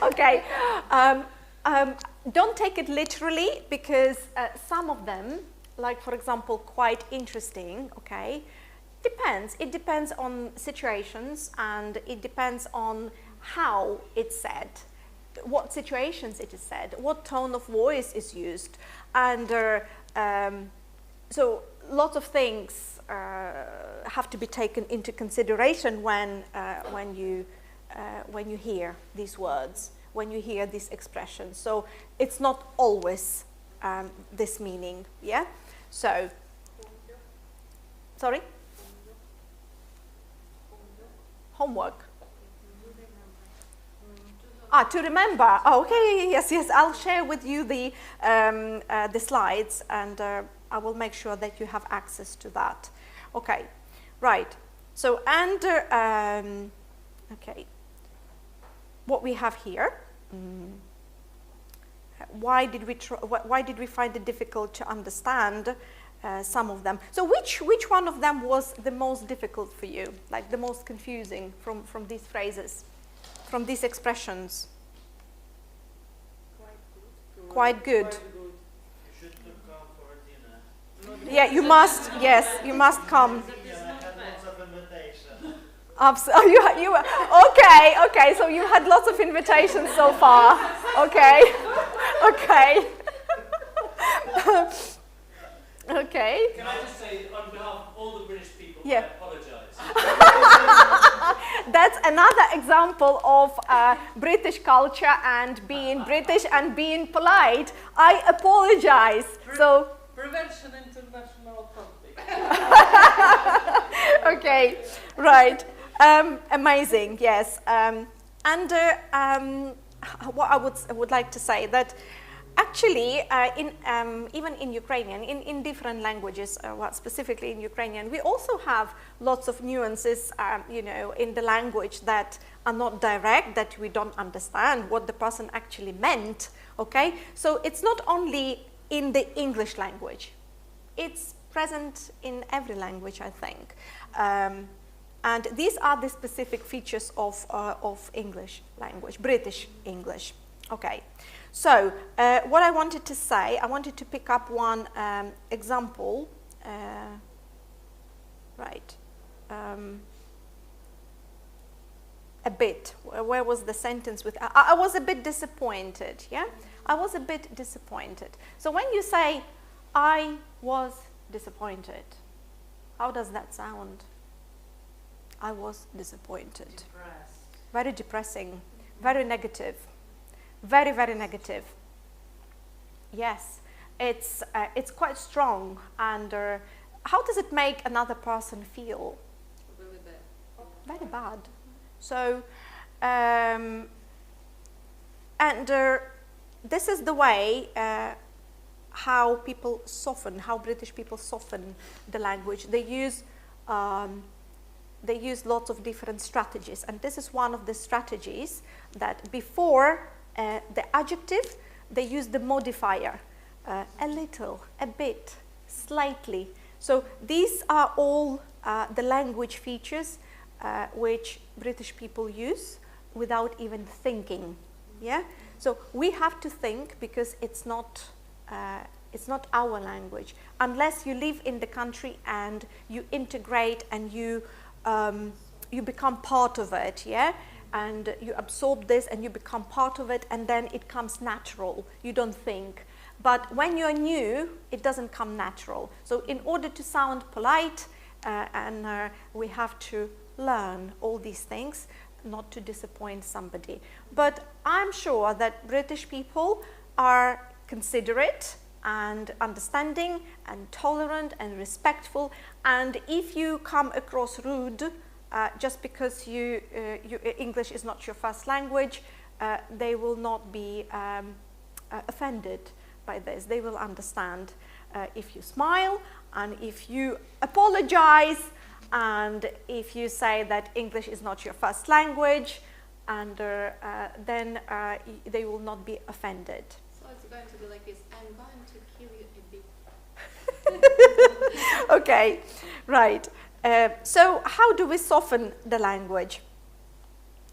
Okay. Don't take it literally, because some of them, like for example, quite interesting, okay, depends. It depends on situations, and it depends on how it's said, what situations it is said, what tone of voice is used, and so lots of things have to be taken into consideration when you hear these words, when you hear these expressions. So it's not always this meaning, yeah? So, sorry? Homework. To remember. Oh, okay, yes. I'll share with you the slides, and I will make sure that you have access to that. Okay, right. So, and okay, what we have here. Why did we find it difficult to understand some of them? So, which one of them was the most difficult for you? Like the most confusing from these phrases? From these expressions? Quite good. You should come for dinner. Yeah, you must. Yes, you must come. Yeah, I had lots of invitation. You okay. So you had lots of invitations so far. Okay. Okay. Can I just say, on behalf of all the British people, Yeah. I apologise. That's another example of British culture and being British and being polite. I apologize. So. Prevention international conflict. Okay, right. Amazing, yes. What I would like to say that actually, even in Ukrainian, in different languages, specifically in Ukrainian, we also have lots of nuances, in the language that are not direct, that we don't understand what the person actually meant, okay? So it's not only in the English language, it's present in every language, I think. And these are the specific features of English language, British English. Okay, so what I wanted to say, I wanted to pick up one example. A bit. Where was the sentence with? I was a bit disappointed. Yeah, I was a bit disappointed. So when you say, "I was disappointed," how does that sound? I was disappointed. Depressed. Very depressing. Very negative. Very, very negative. Yes, it's quite strong. And how does it make another person feel? Really bad. Very bad. So, this is the way how people soften, how British people soften the language. They use lots of different strategies, and this is one of the strategies that before the adjective, they use the modifier, a little, a bit, slightly. So these are all the language features which British people use without even thinking. Yeah. So we have to think because it's not our language. Unless you live in the country and you integrate and you become part of it. Yeah. And you absorb this and you become part of it, and then it comes natural. You don't think. But when you're new, it doesn't come natural. So in order to sound polite, we have to learn all these things, not to disappoint somebody. But I'm sure that British people are considerate and understanding and tolerant and respectful. And if you come across rude, just because your English is not your first language, they will not be offended by this. They will understand if you smile and if you apologize and if you say that English is not your first language, and then they will not be offended. So it's going to be like this: I'm going to kill you a bit. Okay, right. So how do we soften the language?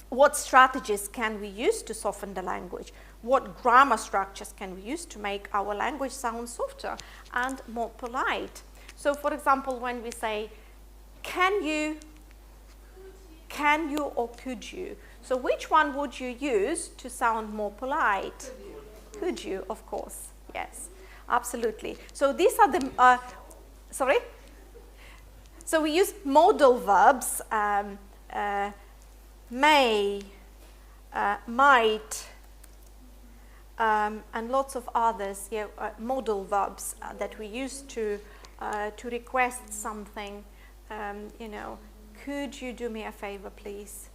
What strategies can we use to soften the language? What grammar structures can we use to make our language sound softer and more polite? So for example, when we say, can you, or could you? So which one would you use to sound more polite? Could you, of course, yes, absolutely. So these are the, sorry? So we use modal verbs, may, might, and lots of others, modal verbs that we use to request something. Could you do me a favor, please?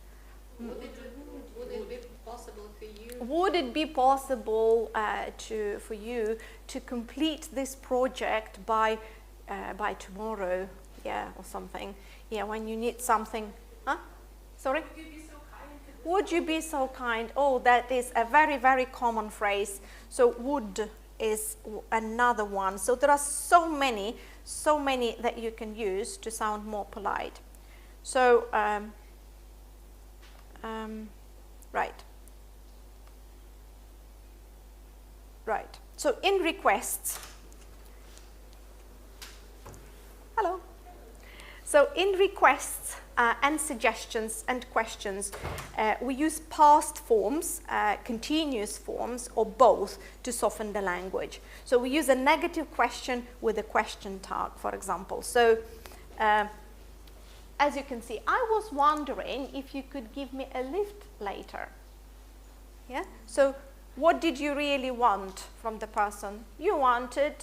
Would it be possible for you? Would it be possible for you to complete this project by tomorrow? Yeah, or something. Yeah, when you need something. Huh? Sorry? Would you be so kind? Would you be so kind? Oh, that is a very, very common phrase. So would is another one. So there are so many that you can use to sound more polite. So, right. Right. So in requests. Hello. So in requests and suggestions and questions, we use past forms, continuous forms, or both to soften the language. So we use a negative question with a question tag, for example. So as you can see, I was wondering if you could give me a lift later. Yeah? So what did you really want from the person? You wanted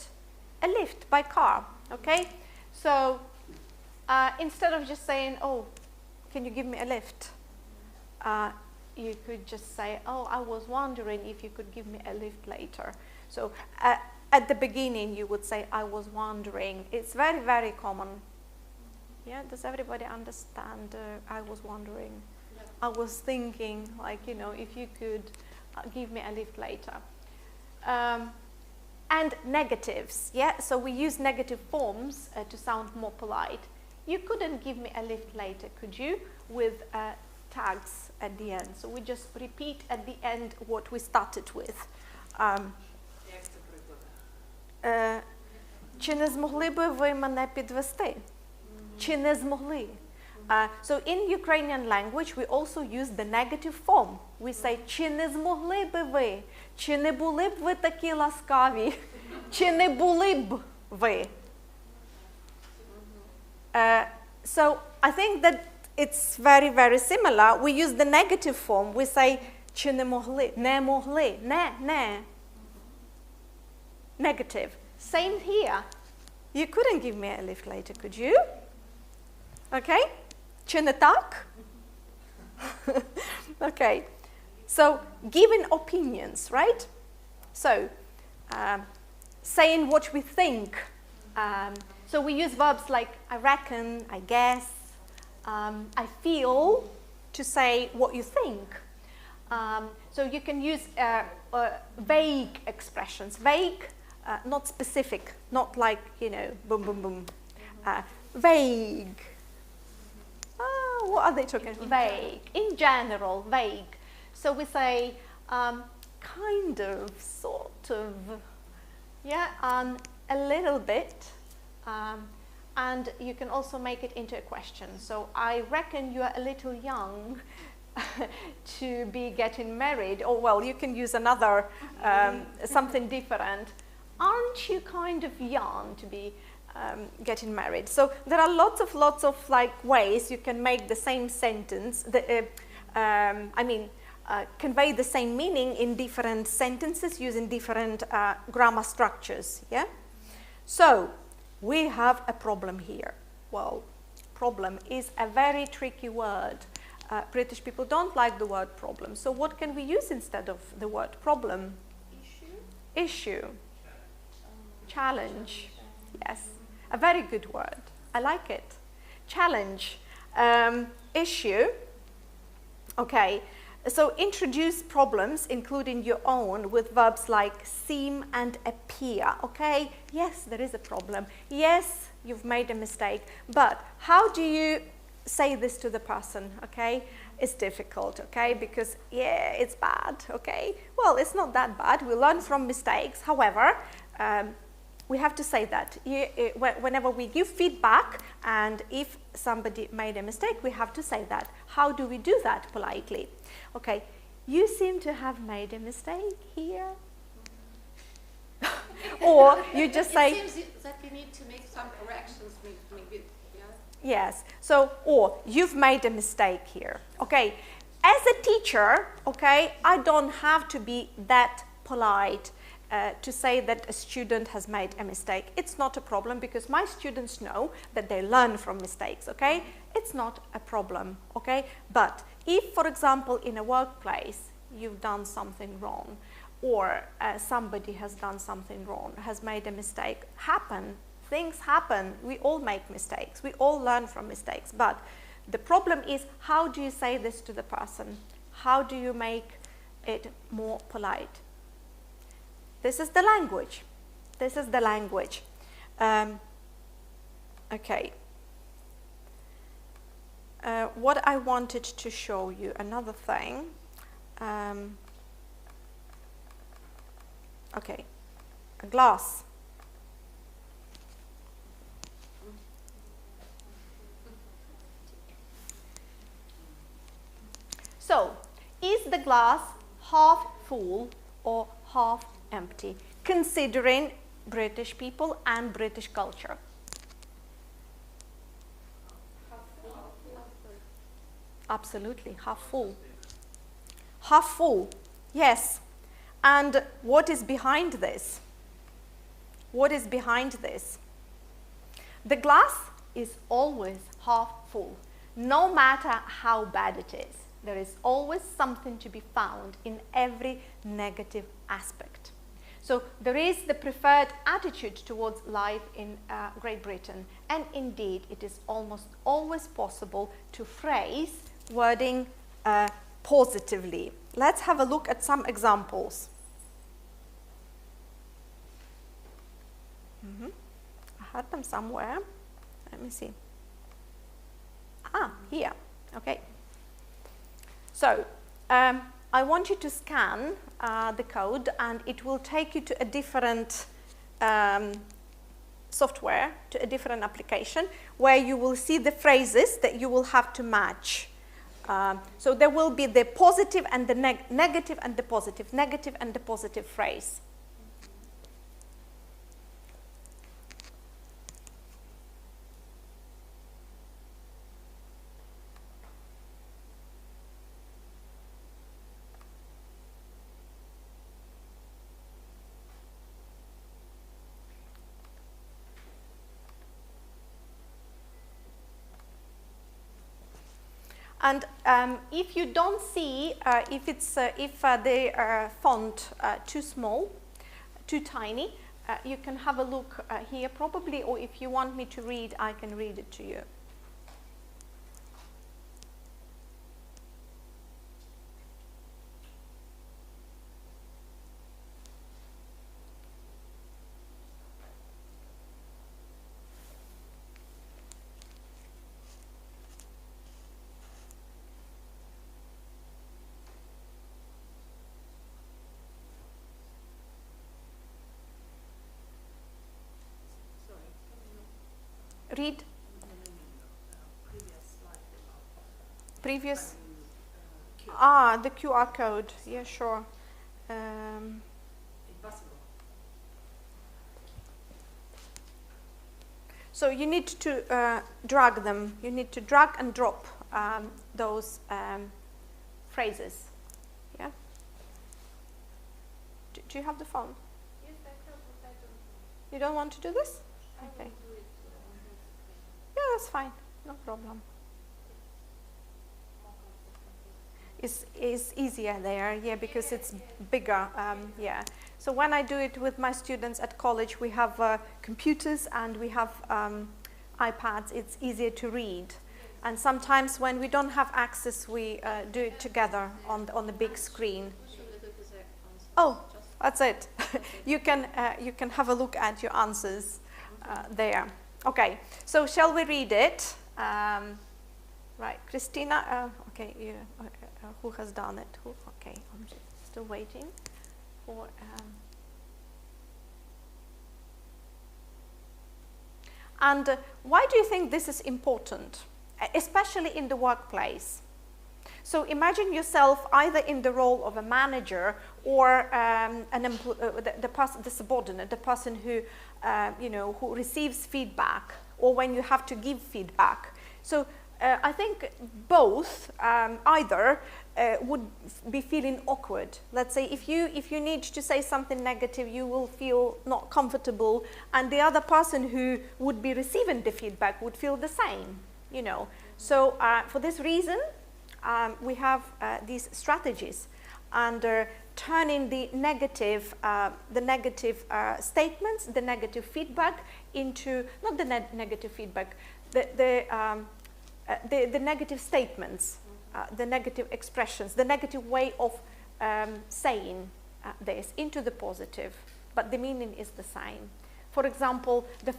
a lift by car, okay? So instead of just saying, oh, can you give me a lift? You could just say, oh, I was wondering if you could give me a lift later. So at the beginning, you would say, I was wondering. It's very, very common. Yeah, does everybody understand? I was wondering. Yeah. I was thinking, like, you know, if you could give me a lift later. And negatives, yeah? So we use negative forms to sound more polite. You couldn't give me a lift later, could you? With tags at the end. So we just repeat at the end what we started with. Чи не змогли би ви мене підвести? Чи не змогли? So in Ukrainian language, we also use the negative form. We say, чи не змогли би ви? Чи не були б ви такі ласкаві? Чи не були б ви? So I think that it's very, very similar. We use the negative form. We say, чи не могли, не могли, не. Negative. Same here. You couldn't give me a lift later, could you? Okay? Чи не так? Okay. So, giving opinions, right? So, saying what we think. So we use verbs like I reckon, I guess, I feel to say what you think. So you can use vague expressions. Vague, not specific, not like, you know, boom, boom, boom. Vague. What are they talking about? Vague. In general, vague. So we say kind of, sort of, yeah, a little bit. And you can also make it into a question. So I reckon you are a little young to be getting married. Or well, you can use another, something different. Aren't you kind of young to be getting married? So there are lots of like ways you can make the same sentence, convey the same meaning in different sentences using different grammar structures, yeah? So, we have a problem here. Well, problem is a very tricky word. British people don't like the word problem. So what can we use instead of the word problem? Issue. Challenge. Yes. A very good word. I like it. Challenge. Issue. Okay. So introduce problems, including your own, with verbs like seem and appear, okay? Yes, there is a problem. Yes, you've made a mistake. But how do you say this to the person, okay? It's difficult, okay? Because, yeah, it's bad, okay? Well, it's not that bad. We learn from mistakes. However, we have to say that. Whenever we give feedback, and if somebody made a mistake, we have to say that. How do we do that politely? Okay, you seem to have made a mistake here. Or you just say... It seems that we need to make some corrections, maybe, yeah? Yes, so, or you've made a mistake here. Okay, as a teacher, okay, I don't have to be that polite to say that a student has made a mistake. It's not a problem because my students know that they learn from mistakes, okay? It's not a problem, okay? But if, for example, in a workplace, you've done something wrong, or somebody has done something wrong, has made a mistake, things happen, we all make mistakes, we all learn from mistakes, but the problem is, how do you say this to the person? How do you make it more polite? This is the language. This is the language. Okay. What I wanted to show you, another thing. Okay, a glass. So, is the glass half full or half empty, considering British people and British culture? Absolutely, half full. Half full, yes. And what is behind this? What is behind this? The glass is always half full, no matter how bad it is. There is always something to be found in every negative aspect. So there is the preferred attitude towards life in Great Britain, and indeed it is almost always possible to phrase wording positively. Let's have a look at some examples. I had them somewhere. Let me see. Here. Okay. So, I want you to scan the code, and it will take you to a different software, to a different application, where you will see the phrases that you will have to match. So there will be the positive and the negative and the positive, negative and the positive phrase. And if you don't see, if the font too small, too tiny, you can have a look here probably, or if you want me to read, I can read it to you. Read. Previous. The QR code. Yeah, sure. So you need to drag them. You need to drag and drop those phrases. Yeah. Do you have the phone? Yes, I have, but I don't know. You don't want to do this? Okay. Yeah, that's fine. No problem. It's easier there, yeah, because it's bigger, yeah. So when I do it with my students at college, we have computers and we have iPads. It's easier to read. And sometimes when we don't have access, we do it together on the big screen. Oh, that's it. You can have a look at your answers there. Okay, so shall we read it? Right, Christina, okay, who has done it? Okay, I'm still waiting for... And why do you think this is important, especially in the workplace? So imagine yourself either in the role of a manager or the subordinate, the person who, who receives feedback, or when you have to give feedback. So I think both either would be feeling awkward. Let's say if you need to say something negative, you will feel not comfortable, and the other person who would be receiving the feedback would feel the same. So for this reason, we have these strategies, and turning the negative statements, the negative feedback into not the negative feedback, the negative statements, the negative expressions, the negative way of saying this into the positive, but the meaning is the same. For example, the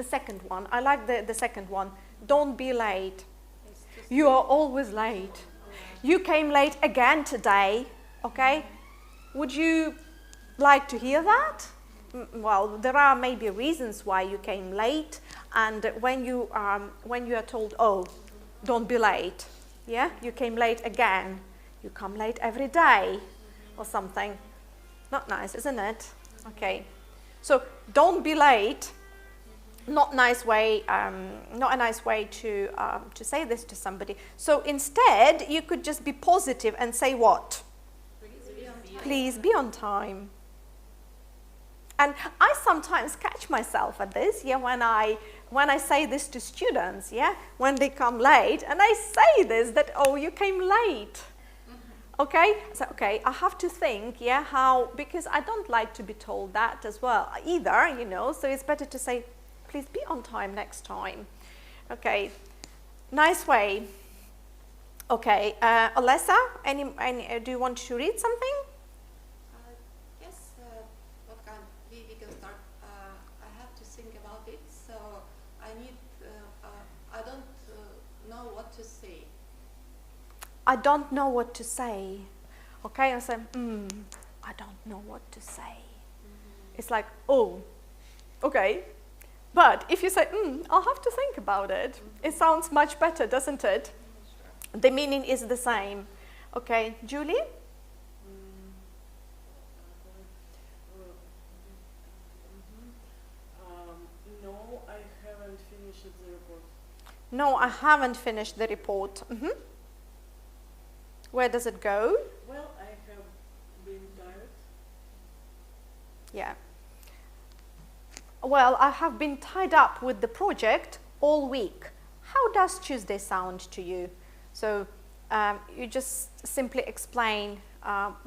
second one. I like the second one. Don't be late. You are always late. You came late again today, okay? Would you like to hear that? Well, there are maybe reasons why you came late, and when you are told, oh, don't be late, Yeah, you came late again. You come late every day or something. Not nice, isn't it? Okay. So don't be late. Not a nice way to say this to somebody. So instead, you could just be positive and say what? Please be on time. And I sometimes catch myself at this, yeah, when I say this to students, yeah, when they come late, and I say this, that, oh, you came late. Okay, so okay, I have to think, yeah, how, because I don't like to be told that as well either, you know, so it's better to say, please be on time next time. Okay, nice way. Okay, Alessa, do you want to read something? Yes, what can we can start. I have to think about it, so I need, I don't know what to say. I don't know what to say. Okay, I say, I don't know what to say. It's like, oh, okay. But if you say, I'll have to think about it, it sounds much better, doesn't it? The meaning is the same. Okay, Julie? No, I haven't finished the report. No, I haven't finished the report. Where does it go? Well, I have been tired. Yeah. Well, I have been tied up with the project all week. How does Tuesday sound to you? So you just simply explain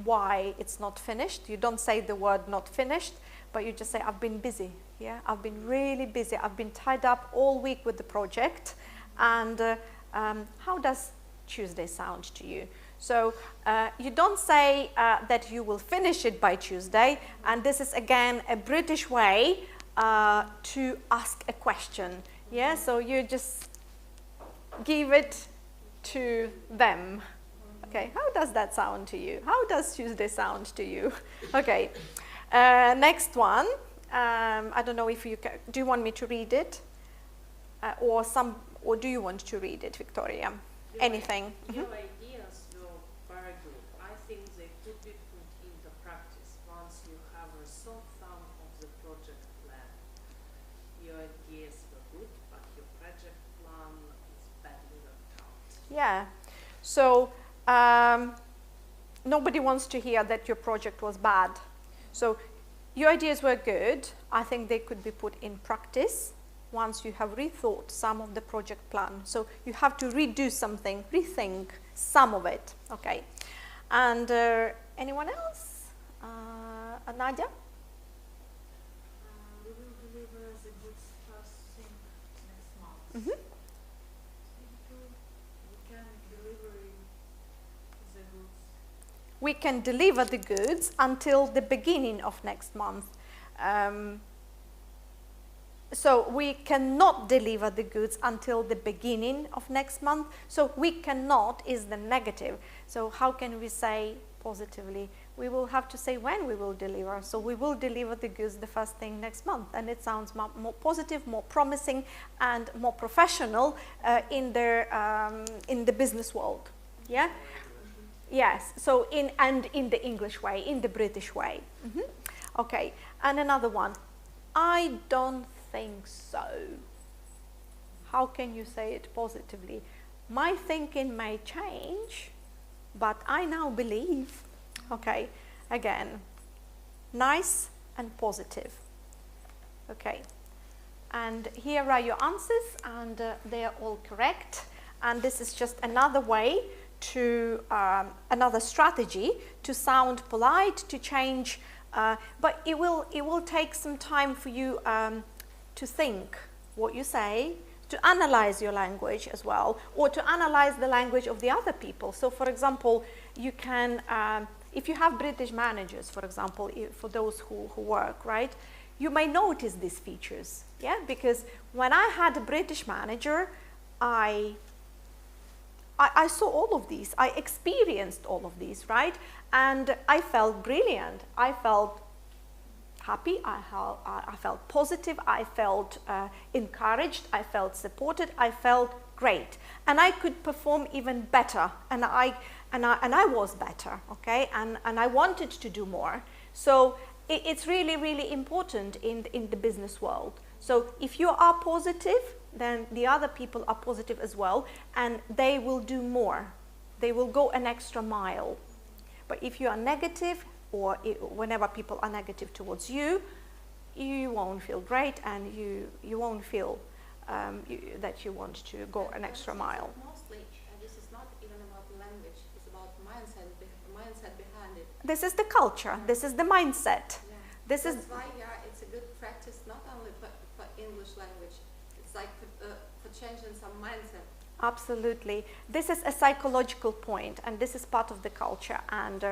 why it's not finished. You don't say the word not finished, but you just say, I've been busy. Yeah, I've been really busy. I've been tied up all week with the project. And how does Tuesday sound to you? So you don't say that you will finish it by Tuesday. And this is, again, a British way to ask a question. Yeah, so you just give it to them. Okay, how does that sound to you? How does Tuesday sound to you? Okay, next one. I don't know if you can, do you want me to read it? Or do you want to read it, Victoria? Anything? Your ideas were very good. I think they could be put into practice once you have a soft thumb of the project plan. Your ideas were good, but your project plan is badly worked out. Yeah. So nobody wants to hear that your project was bad. So your ideas were good. I think they could be put in practice once you have rethought some of the project plan. So you have to redo something, rethink some of it. Okay. And anyone else? Nadia? We will deliver the goods first thing next month. Mm-hmm. We can deliver the goods until the beginning of next month. So we cannot deliver the goods until the beginning of next month. So we cannot is the negative. So how can we say positively? We will have to say when we will deliver. So we will deliver the goods the first thing next month. And it sounds more positive, more promising, and more professional in the business world. Yeah? Yes, so in the English way, in the British way. Okay, and another one. I don't think so. How can you say it positively? My thinking may change, but I now believe. Okay, again, nice and positive. Okay, and here are your answers, and they are all correct. And this is just another way to another strategy to sound polite, to change, but it will take some time for you to think what you say, to analyze your language as well, or to analyze the language of the other people. So, for example, you can, if you have British managers, for example, for those who work, right, you may notice these features, yeah, because when I had a British manager, I saw all of these, I experienced all of these, right? And I felt brilliant, I felt happy, I felt positive, I felt encouraged, I felt supported, I felt great. And I could perform even better, and I was better, okay? And I wanted to do more. So it's really, really important in the business world. So if you are positive, then the other people are positive as well, and they will do more. They will go an extra mile. But if you are negative, or whenever people are negative towards you, you won't feel great, and you won't feel that you want to go an extra mile. Mostly, this is not even about language, it's about mindset behind it. This is the culture, this is the mindset. Yeah. This That's is why it's a good practice not only for English language, it's like for changing some mindset. absolutely. This is a psychological point, and this is part of the culture, and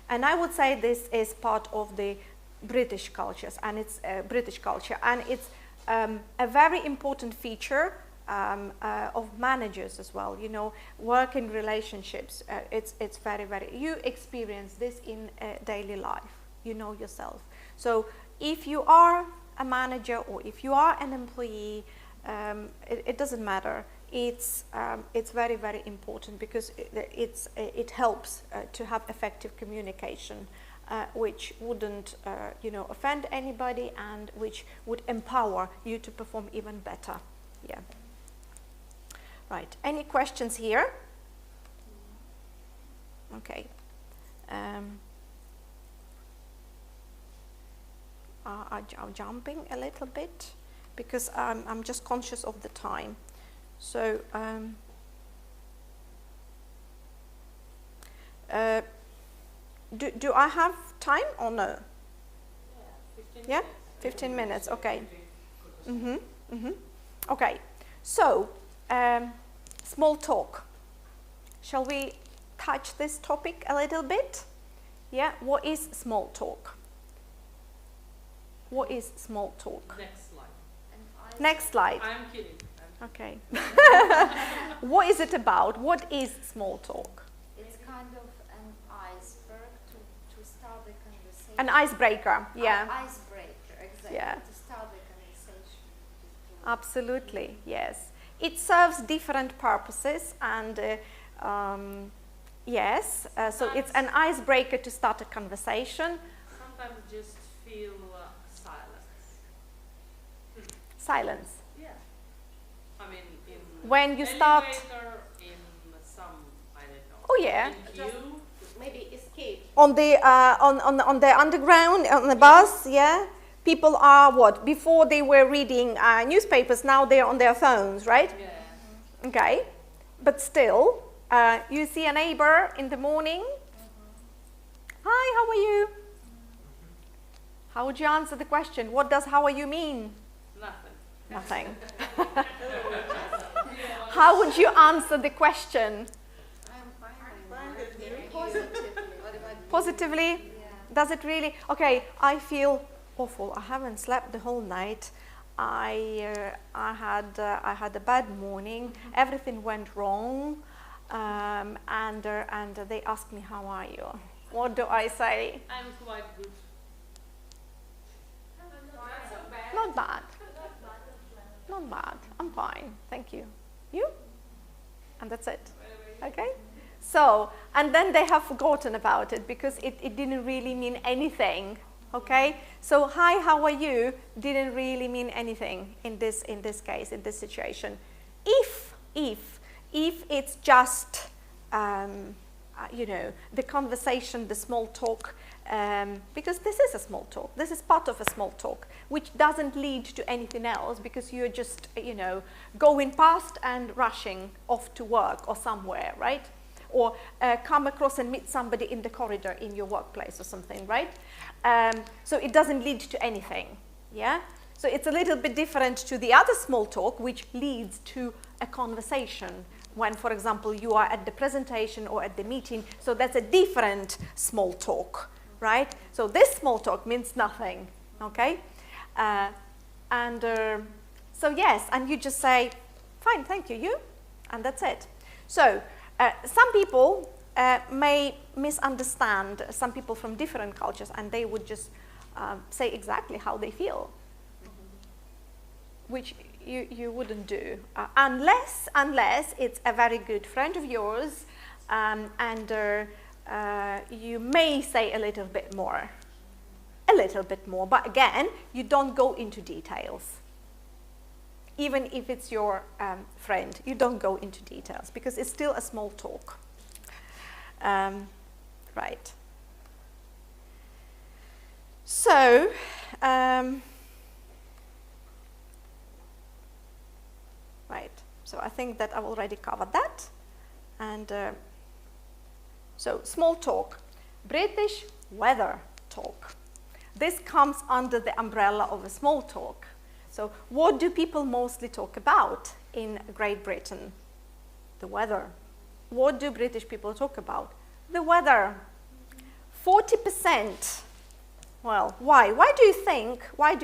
I would say this is part of the British cultures, and it's British culture, and it's a very important feature of managers as well. You know, working relationships. It's very, very. You experience this in daily life. You know yourself. So if you are a manager or if you are an employee, it doesn't matter. It's very, very important because it helps to have effective communication, which wouldn't offend anybody, and which would empower you to perform even better. Yeah. Right. Any questions here? Okay. I'm jumping a little bit because I'm just conscious of the time. So do I have time or no? Yeah, 15 minutes, okay. Okay, so small talk. Shall we touch this topic a little bit? Yeah, what is small talk? What is small talk? Next slide. Next slide. I'm kidding. Okay. What is it about? What is small talk? It's kind of an iceberg to start the conversation. An icebreaker, yeah. Icebreaker, exactly. Yeah. To start the conversation. Absolutely, yes. It serves different purposes, and yes, so it's an icebreaker to start a conversation. Sometimes just feel silence. Silence. Yeah. I mean, in When you start- elevator, in some, I don't know. Oh, yeah. In queue. Maybe escape. On the on the underground, on the bus, yeah. People are what? Before they were reading newspapers, now they're on their phones, right? Yeah. Okay, but still, you see a neighbor in the morning. Hi, how are you? How would you answer the question? What does "how are you" mean? Nothing. Nothing. How would you answer the question? I'm fine. Positively. What about you? Positively? Yeah. Does it really? Okay, I feel awful. I haven't slept the whole night. I had a bad morning. Everything went wrong, and they asked me, "How are you?" What do I say? I'm quite good. Not bad. Not bad. I'm fine. Thank you. You? And that's it. Okay? So, and then they have forgotten about it because it didn't really mean anything. Okay? So, hi, how are you? Didn't really mean anything in this case, in this situation. If it's just, the conversation, the small talk, because this is a small talk. This is part of a small talk, which doesn't lead to anything else because you're just, going past and rushing off to work or somewhere, right? Or come across and meet somebody in the corridor in your workplace or something, right? So it doesn't lead to anything, yeah? So it's a little bit different to the other small talk, which leads to a conversation when, for example, you are at the presentation or at the meeting. So that's a different small talk, right? So this small talk means nothing, okay? So yes, and you just say, fine, thank you, you? And that's it. So some people may misunderstand, some people from different cultures, and they would just say exactly how they feel, which, you wouldn't do unless it's a very good friend of yours, and you may say a little bit more. But again, you don't go into details. Even if it's your friend, you don't go into details because it's still a small talk. Right. So, right. So I think that I've already covered that. And so small talk, British weather talk. This comes under the umbrella of a small talk. So what do people mostly talk about in Great Britain? The weather. What do British people talk about? The weather. 40%. Well, why? Why do you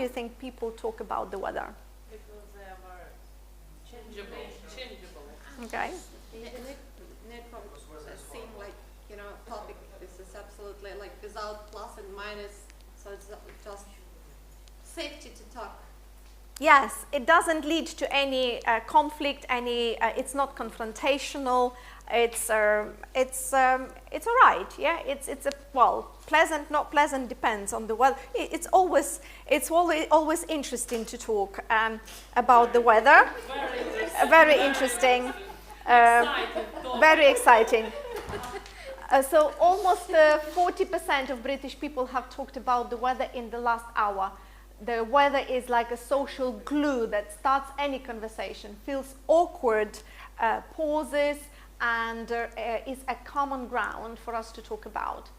think people talk about the weather? Because they are changeable. Okay. Networks seem like, topic. This is absolutely like without plus and minus. So it's just safety to talk. Yes, it doesn't lead to any conflict. It's not confrontational. It's all right. Yeah, it's pleasant, not pleasant, depends on the weather. It's always interesting to talk about the weather. Very interesting. Very exciting. So almost 40% of British people have talked about the weather in the last hour. The weather is like a social glue that starts any conversation, feels awkward, pauses, and is a common ground for us to talk about.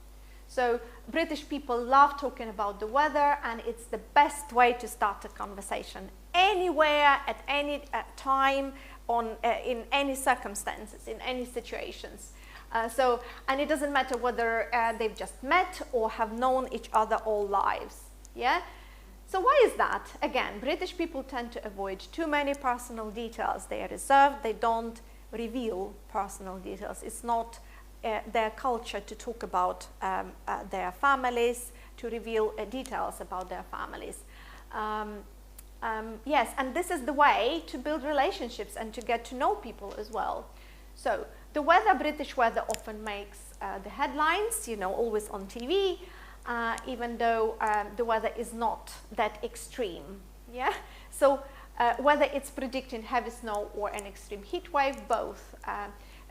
So British people love talking about the weather, and it's the best way to start a conversation. Anywhere, at any time, in any circumstances, in any situations. And it doesn't matter whether they've just met or have known each other all lives. Yeah? So why is that? Again, British people tend to avoid too many personal details. They are reserved. They don't reveal personal details. It's not their culture to talk about their families, to reveal details about their families. Yes, and this is the way to build relationships and to get to know people as well. So the weather, British weather, often makes the headlines, always on TV. Even though the weather is not that extreme, yeah? So whether it's predicting heavy snow or an extreme heat wave, both,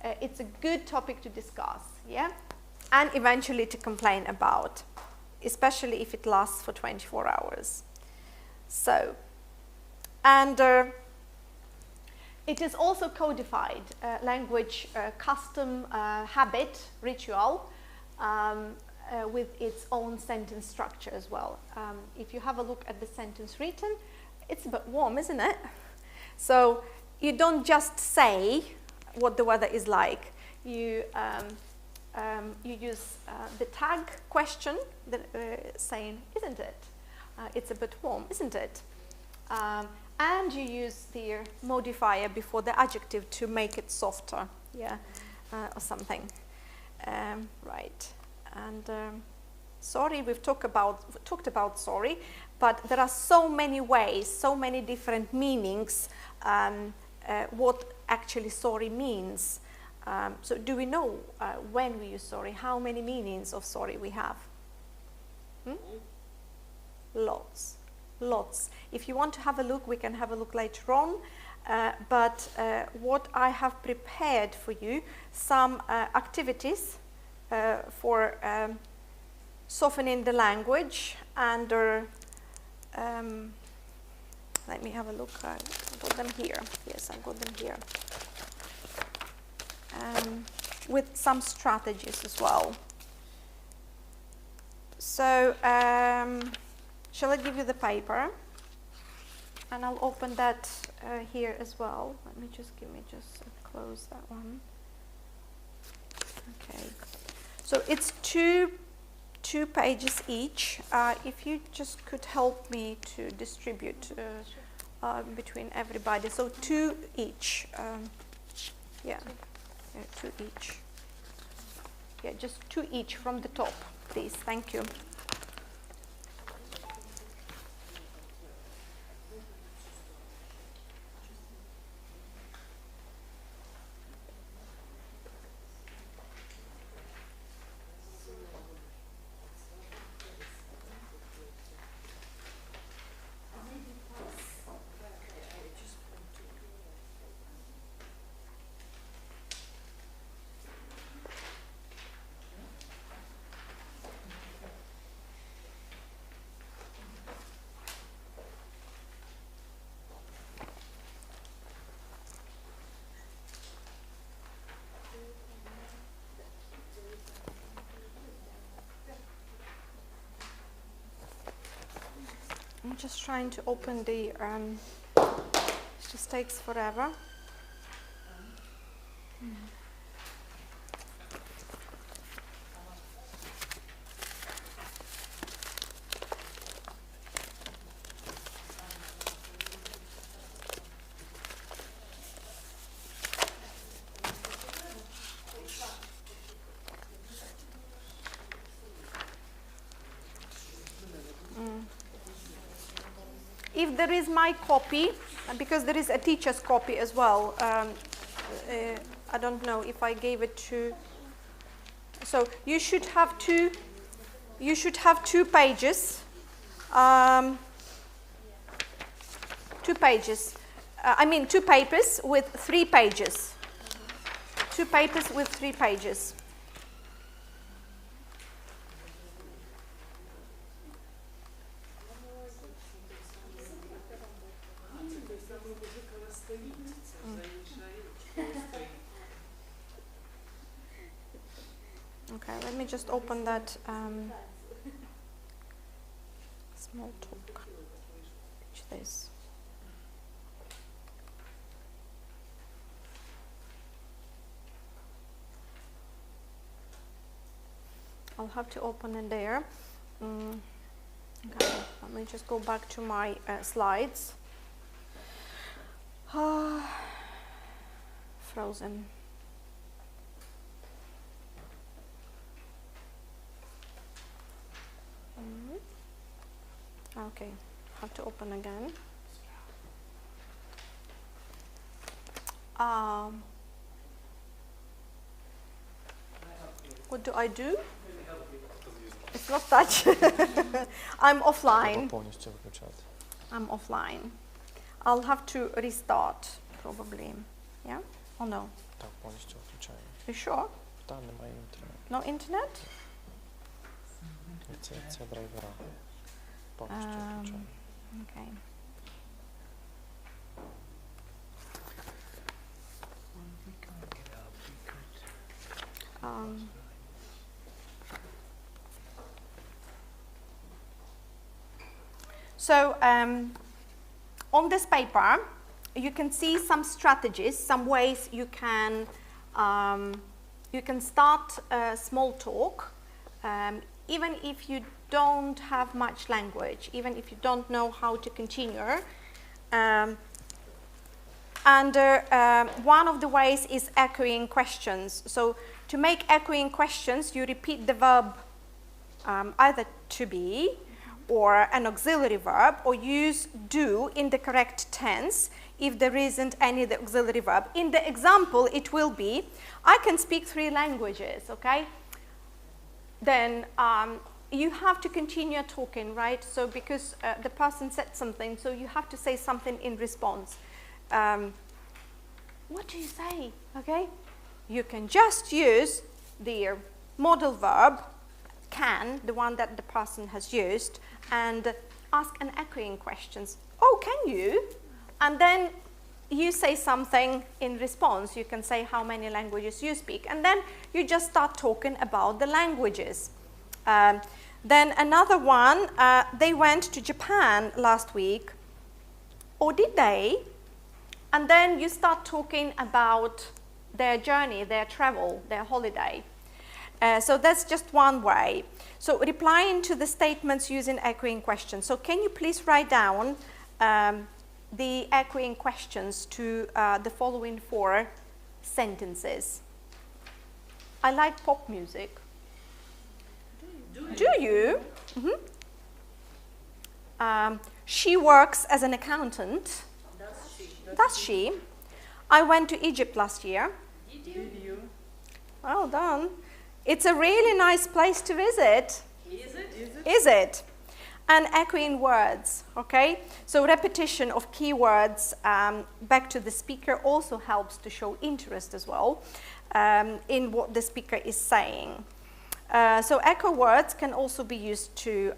it's a good topic to discuss, yeah? And eventually to complain about, especially if it lasts for 24 hours. So, and it is also codified, language, custom, habit, ritual, with its own sentence structure as well. If you have a look at the sentence written, it's a bit warm, isn't it? So you don't just say what the weather is like. You use the tag question, saying, isn't it? It's a bit warm, isn't it? And you use the modifier before the adjective to make it softer, yeah, or something. Right. And sorry, we've talked about sorry, but there are so many ways, so many different meanings, what actually sorry means. So do we know when we use sorry, how many meanings of sorry we have? Lots. If you want to have a look, we can have a look later on. But what I have prepared for you, some activities for softening the language, and let me have a look. I got them here. Yes, I got them here. With some strategies as well. So, shall I give you the paper? And I'll open that here as well. Let me just close that one. Okay. So it's two pages each. If you just could help me to distribute between everybody. So 2 each. Yeah, 2 each. Yeah, just 2 each from the top, please. Thank you. just trying to open the, it just takes forever. If there is my copy, because there is a teacher's copy as well, I don't know if I gave it to, so you should have two pages, two papers with 3 pages, 2 papers with 3 pages. Okay, let me just open that small talk. Which this. I'll have to open it there. Okay, let me just go back to my slides. Frozen. Okay, have to open again. What do I do? It's not touch. I'm offline. I'm offline. I'll have to restart probably. Yeah? Or no? You sure? No internet? Okay. So on this paper, you can see some strategies, some ways you can start small talk, even if you don't have much language, even if you don't know how to continue. And one of the ways is echoing questions. So to make echoing questions, you repeat the verb either to be or an auxiliary verb, or use do in the correct tense if there isn't any auxiliary verb. In the example, it will be, I can speak 3 languages, okay? Then you have to continue talking, right? So because the person said something, so you have to say something in response. What do you say, okay? You can just use the modal verb, can, the one that the person has used, and ask an echoing questions. Oh, can you? And then you say something in response. You can say how many languages you speak, and then you just start talking about the languages. Then another one, they went to Japan last week, or did they? And then you start talking about their journey, their travel, their holiday. So that's just one way. So replying to the statements using echoing questions. So can you please write down the echoing questions to the following 4 sentences? I like pop music. Do you? Mm-hmm. She works as an accountant. Does she? I went to Egypt last year. Did you? Well done. It's a really nice place to visit. Is it? Is it? And echoing words, okay? So repetition of keywords back to the speaker also helps to show interest as well in what the speaker is saying. So echo words can also be used to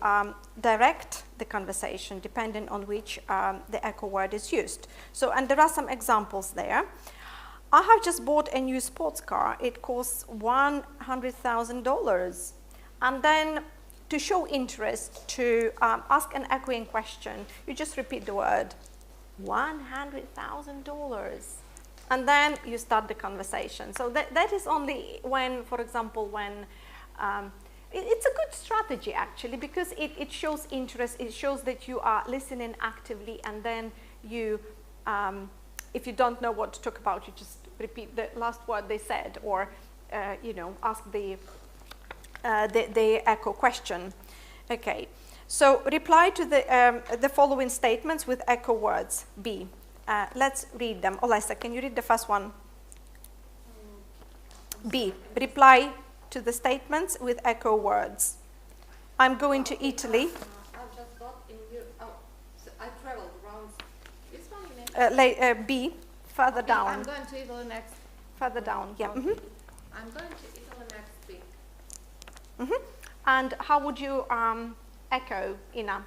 direct the conversation depending on which the echo word is used. So, and there are some examples there. I have just bought a new sports car. It costs $100,000. And then to show interest, to ask an echoing question, you just repeat the word $100,000. And then you start the conversation. So that is only when, for example, when it's a good strategy actually, because it shows interest, it shows that you are listening actively, and then you, if you don't know what to talk about, you just repeat the last word they said, or you know, ask the echo question. Okay, so reply to the following statements with echo words. B. Let's read them. Olesa, can you read the first one? B. Reply to the statements with echo words. I'm going to Italy. I've just got in you. Oh, so I traveled around. This one you mean? B. Further Okay, down. I'm going to Italy next. Further down. Yeah. Okay. Mhm. I'm going to Italy next week. Mhm. And how would you echo, Ina?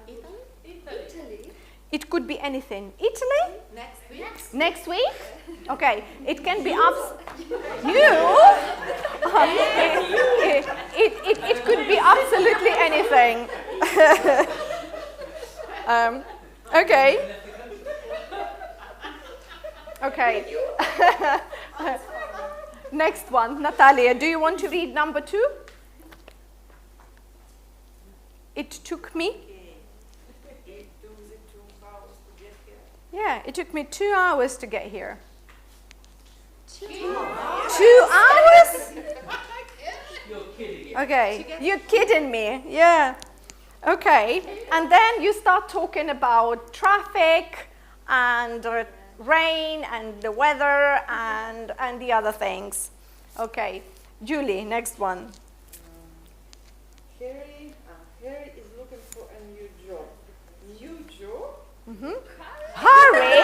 Italy? Italy. It could be anything. Italy? Next week? Next week? Okay. It can be you? It could be absolutely anything. Okay. Okay. Next one, Natalia. Do you want to read number 2? It took me. Yeah, it took me 2 hours to get here. 2 hours? You're kidding. Okay, you're kidding me. Yeah. Okay, and then you start talking about traffic and rain and the weather and the other things. Okay, Julie, next one. Harry is looking for a new job. New job? Mm-hmm. Harry?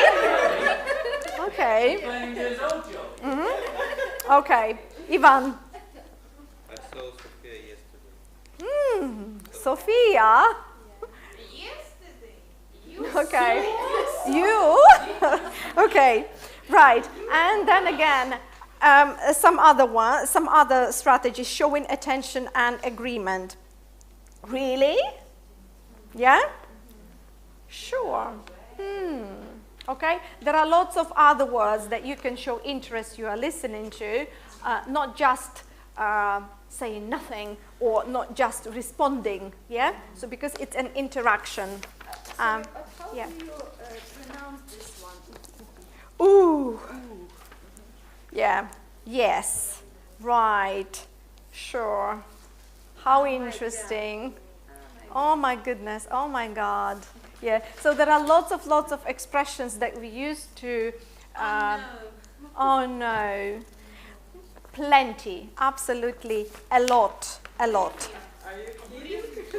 Okay. Playing his own job. Mm-hmm. Okay, Ivan. I saw Sophia yesterday. Sophia? Yesterday. Okay. You? Okay, right. And then again, some other strategies showing attention and agreement. Really? Yeah? Sure. Okay. There are lots of other words that you can show interest you are listening to, not just saying nothing or not just responding. Yeah. So because it's an interaction. But how Yeah. do you pronounce this one? Ooh. Yeah. Yes. Right. Sure. How interesting. Oh my goodness. Oh my God. Yeah. So there are lots of expressions that we use to. Oh no. Plenty. Absolutely. A lot. A lot.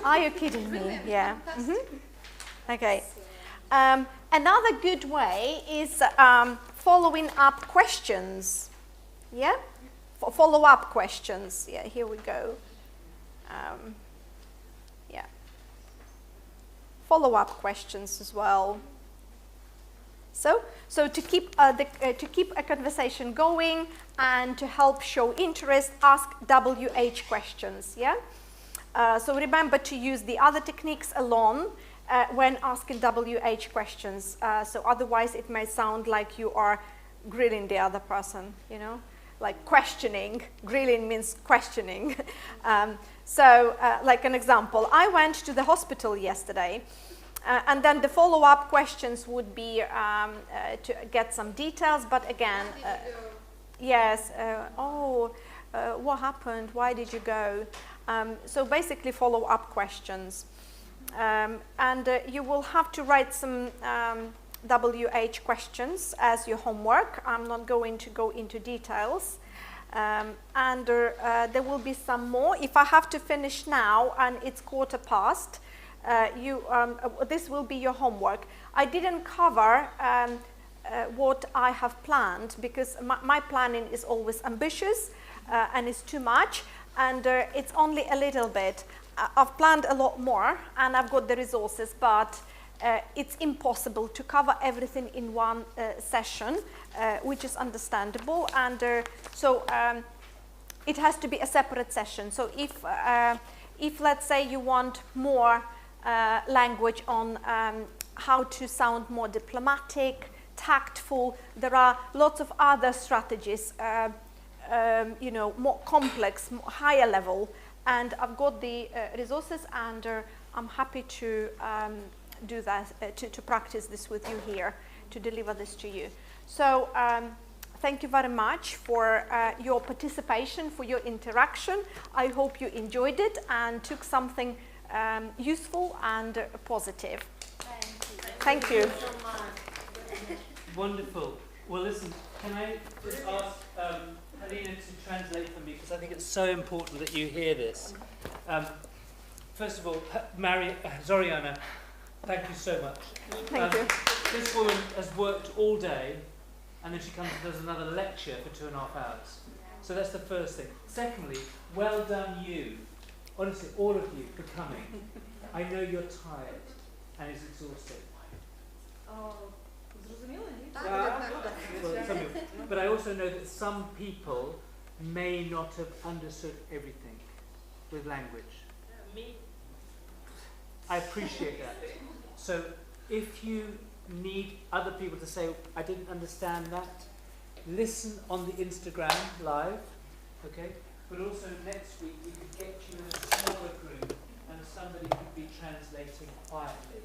Are you kidding me? Yeah. Okay. Another good way is following up questions. Yeah? Follow-up questions. Yeah, here we go. Yeah. Follow-up questions as well. So to keep a conversation going and to help show interest, ask WH questions. Yeah. So remember to use the other techniques alone when asking WH questions. So otherwise it may sound like you are grilling the other person, you know, like questioning. Grilling means questioning. Like an example, I went to the hospital yesterday, and then the follow-up questions would be to get some details, but again, yes, what happened? Why did you go? So basically follow-up questions. And you will have to write some WH questions as your homework. I'm not going to go into details. And there will be some more. If I have to finish now and it's 15:15, this will be your homework. I didn't cover what I have planned because my planning is always ambitious and it's too much, and it's only a little bit. I've planned a lot more and I've got the resources, but it's impossible to cover everything in one session, which is understandable. And it has to be a separate session. So if let's say you want more language on how to sound more diplomatic, tactful, there are lots of other strategies, you know, more complex, more higher level, and I've got the resources, and I'm happy to do that, to practice this with you here, to deliver this to you. So thank you very much for your participation, for your interaction. I hope you enjoyed it and took something useful and positive. Thank you. Wonderful. Well, listen, can I just ask Helena to translate for me, because I think it's so important that you hear this. First of all, Zoryana, thank you so much. Thank you. This woman has worked all day, and then she comes and does another lecture for 2.5 hours. So that's the first thing. Secondly, well done you. Honestly, all of you for coming. I know you're tired, and it's exhausting. Well, some of you. But I also know that some people may not have understood everything with language. Me. I appreciate that. So if you need other people to say, I didn't understand that, listen on the Instagram live, okay? But also next week we could get you in a smaller group and somebody could be translating quietly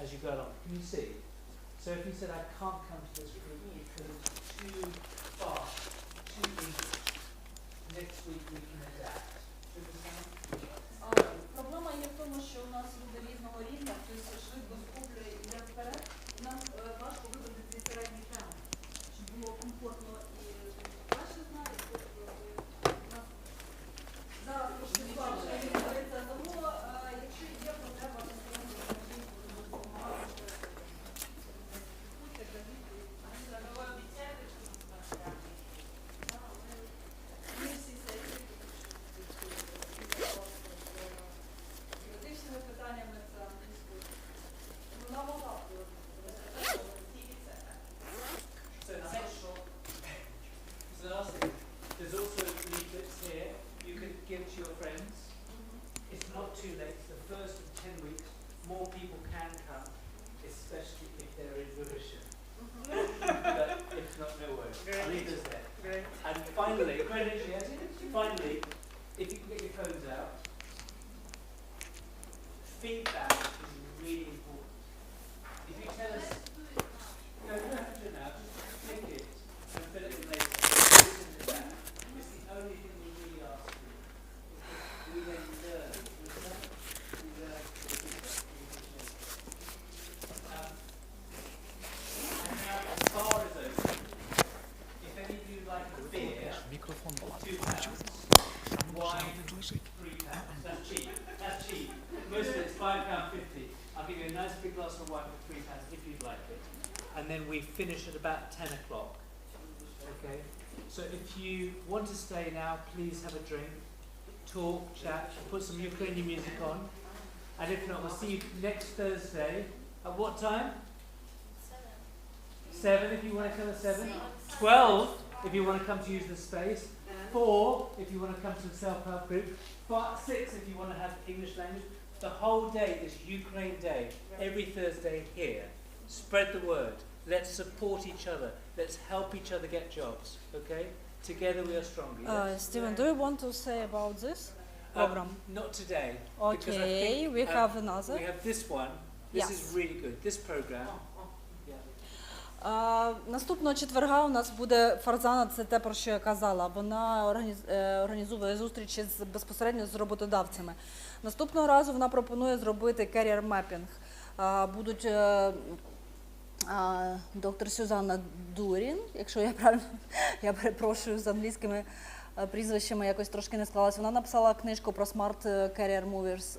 as you go along. Can you see? So if you said, I can't come to this group because it's too fast, too English, next week we can adapt. Do you understand? Проблема є в тому, що у нас люди різного рівня, хтось швидко скуплює і йде вперед, і нам важко вибрати цей середній темп, щоб було комфортно і краще знає, нас зараз трошки складно говориться, тому якщо є потреба, то допомагати. There's also leaflets here you can give to your friends. It's not too late. The first of 10 weeks, more people can come, especially if they're in Lewisham. But if not, no worries. I'll leave this there. Great. And finally, if you can get your phones out, feedback is really important. If you tell us, no, you don't have to do it now, just take it and fill it in later. Listen to that. It's the only thing we really ask you. Because we then learn. We learn. And now the bar is open. If any of you like a beer, £2. Wine, £3. That's cheap. That's cheap. Most of it's £5.50. I'll give you a nice big glass of wine for £3 if you'd like it. And then we finish at about 10 o'clock. Okay? So if you want to stay now, please have a drink, talk, chat, put some Ukrainian music on. And if not, we'll see you next Thursday. At what time? 7 if you want to come at 7. 12 if you want to come to use the space. 4 if you want to come to the self-help group. 6 if you want to have English language. The whole day is Ukraine Day. Every Thursday here. Spread the word. Let's support each other. Let's help each other get jobs. Okay? Together we are stronger. Yes? Steven, do you want to say about this program? Not today. because I Okay, think, we have another. We have this one. This Yes. is really good. This program. Наступного четверга у нас буде Фарзана, це те, про що я казала. Вона організує зустрічі безпосередньо з роботодавцями. Наступного разу вона пропонує зробити career mapping. Будуть доктор Сюзанна Дурін, якщо я правильно, я перепрошую з англійськими прізвищами, якось трошки не склалась. Вона написала книжку про Smart Career Movers.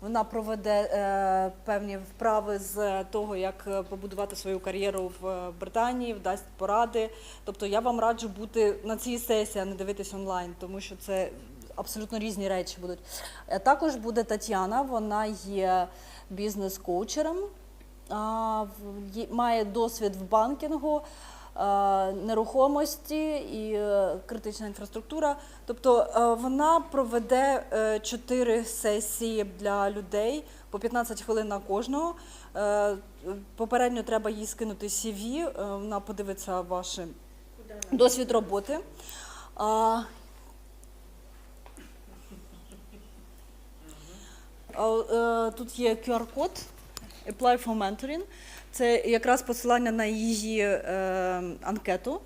Вона проведе певні вправи з того, як побудувати свою кар'єру в Британії, дасть поради. Тобто я вам раджу бути на цій сесії, а не дивитись онлайн, тому що це абсолютно різні речі будуть. Також буде Тетяна, вона є бізнес-коучером, має досвід в банкінгу, нерухомості і критична інфраструктура. Тобто вона проведе 4 сесії для людей, по 15 хвилин на кожного. Попередньо треба їй скинути CV, вона подивиться ваш досвід роботи. Тут є QR-код Apply for Mentoring. Це якраз посилання на її анкету.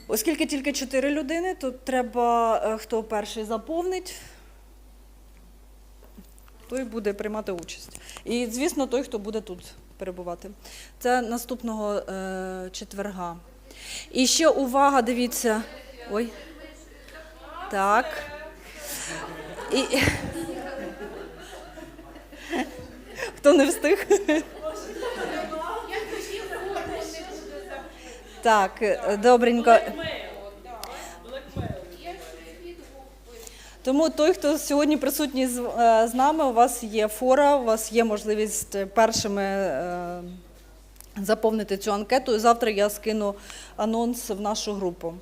Оскільки тільки 4 людини, то треба, хто перший заповнить, той буде приймати участь. І, звісно, той, хто буде тут перебувати. Це наступного четверга. І ще увага, дивіться. Ой. Так. І... Хто не встиг? Так, добренько. Тому той, хто сьогодні присутній з нами, у вас є фора, у вас є можливість першими заповнити цю анкету. І завтра я скину анонс в нашу групу.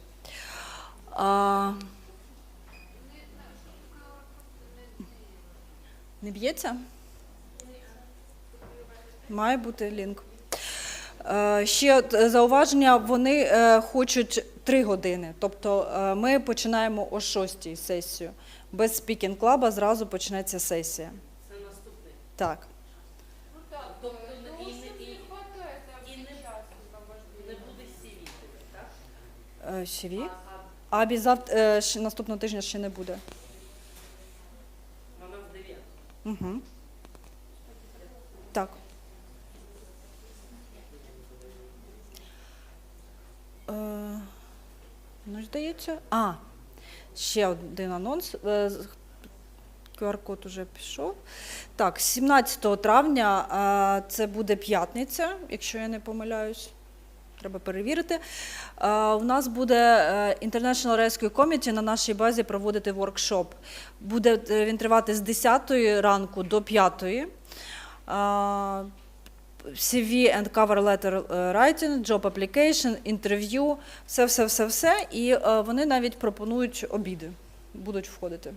Не б'ється? Має бути лінк. Ще зауваження, вони хочуть 3 години. Тобто ми починаємо о 6-й сесію. Без спікінг-клаба зразу почнеться сесія. Це наступний. Так. Тобто не буде CV, так? CV? Абі наступного тижня ще не буде. Вона в 9. Угу. Так. Ну, здається. Ще один анонс. QR-код уже пішов. Так, 17 травня, це буде п'ятниця, якщо я не помиляюсь. Треба перевірити. У нас буде International Rescue Committee на нашій базі проводити воркшоп. Буде він тривати з 10 ранку до 5. CV and cover letter writing, job application, інтерв'ю, все. І вони навіть пропонують обіди, будуть входити.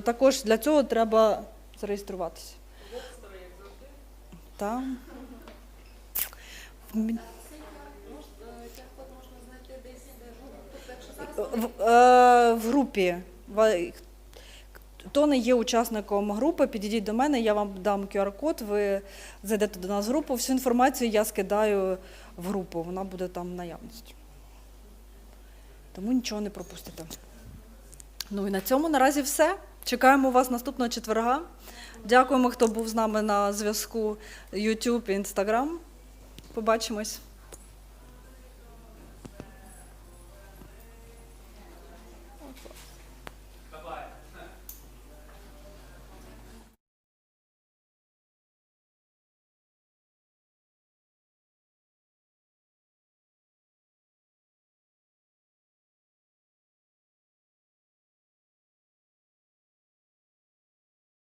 Також для цього треба зареєструватися. Так. В групі. Хто не є учасником групи, підійдіть до мене, я вам дам QR-код, ви зайдете до нас в групу, всю інформацію я скидаю в групу, вона буде там в наявності. Тому нічого не пропустите. Ну і на цьому наразі все. Чекаємо вас наступного четверга. Дякуємо, хто був з нами на зв'язку YouTube і Instagram. Побачимось.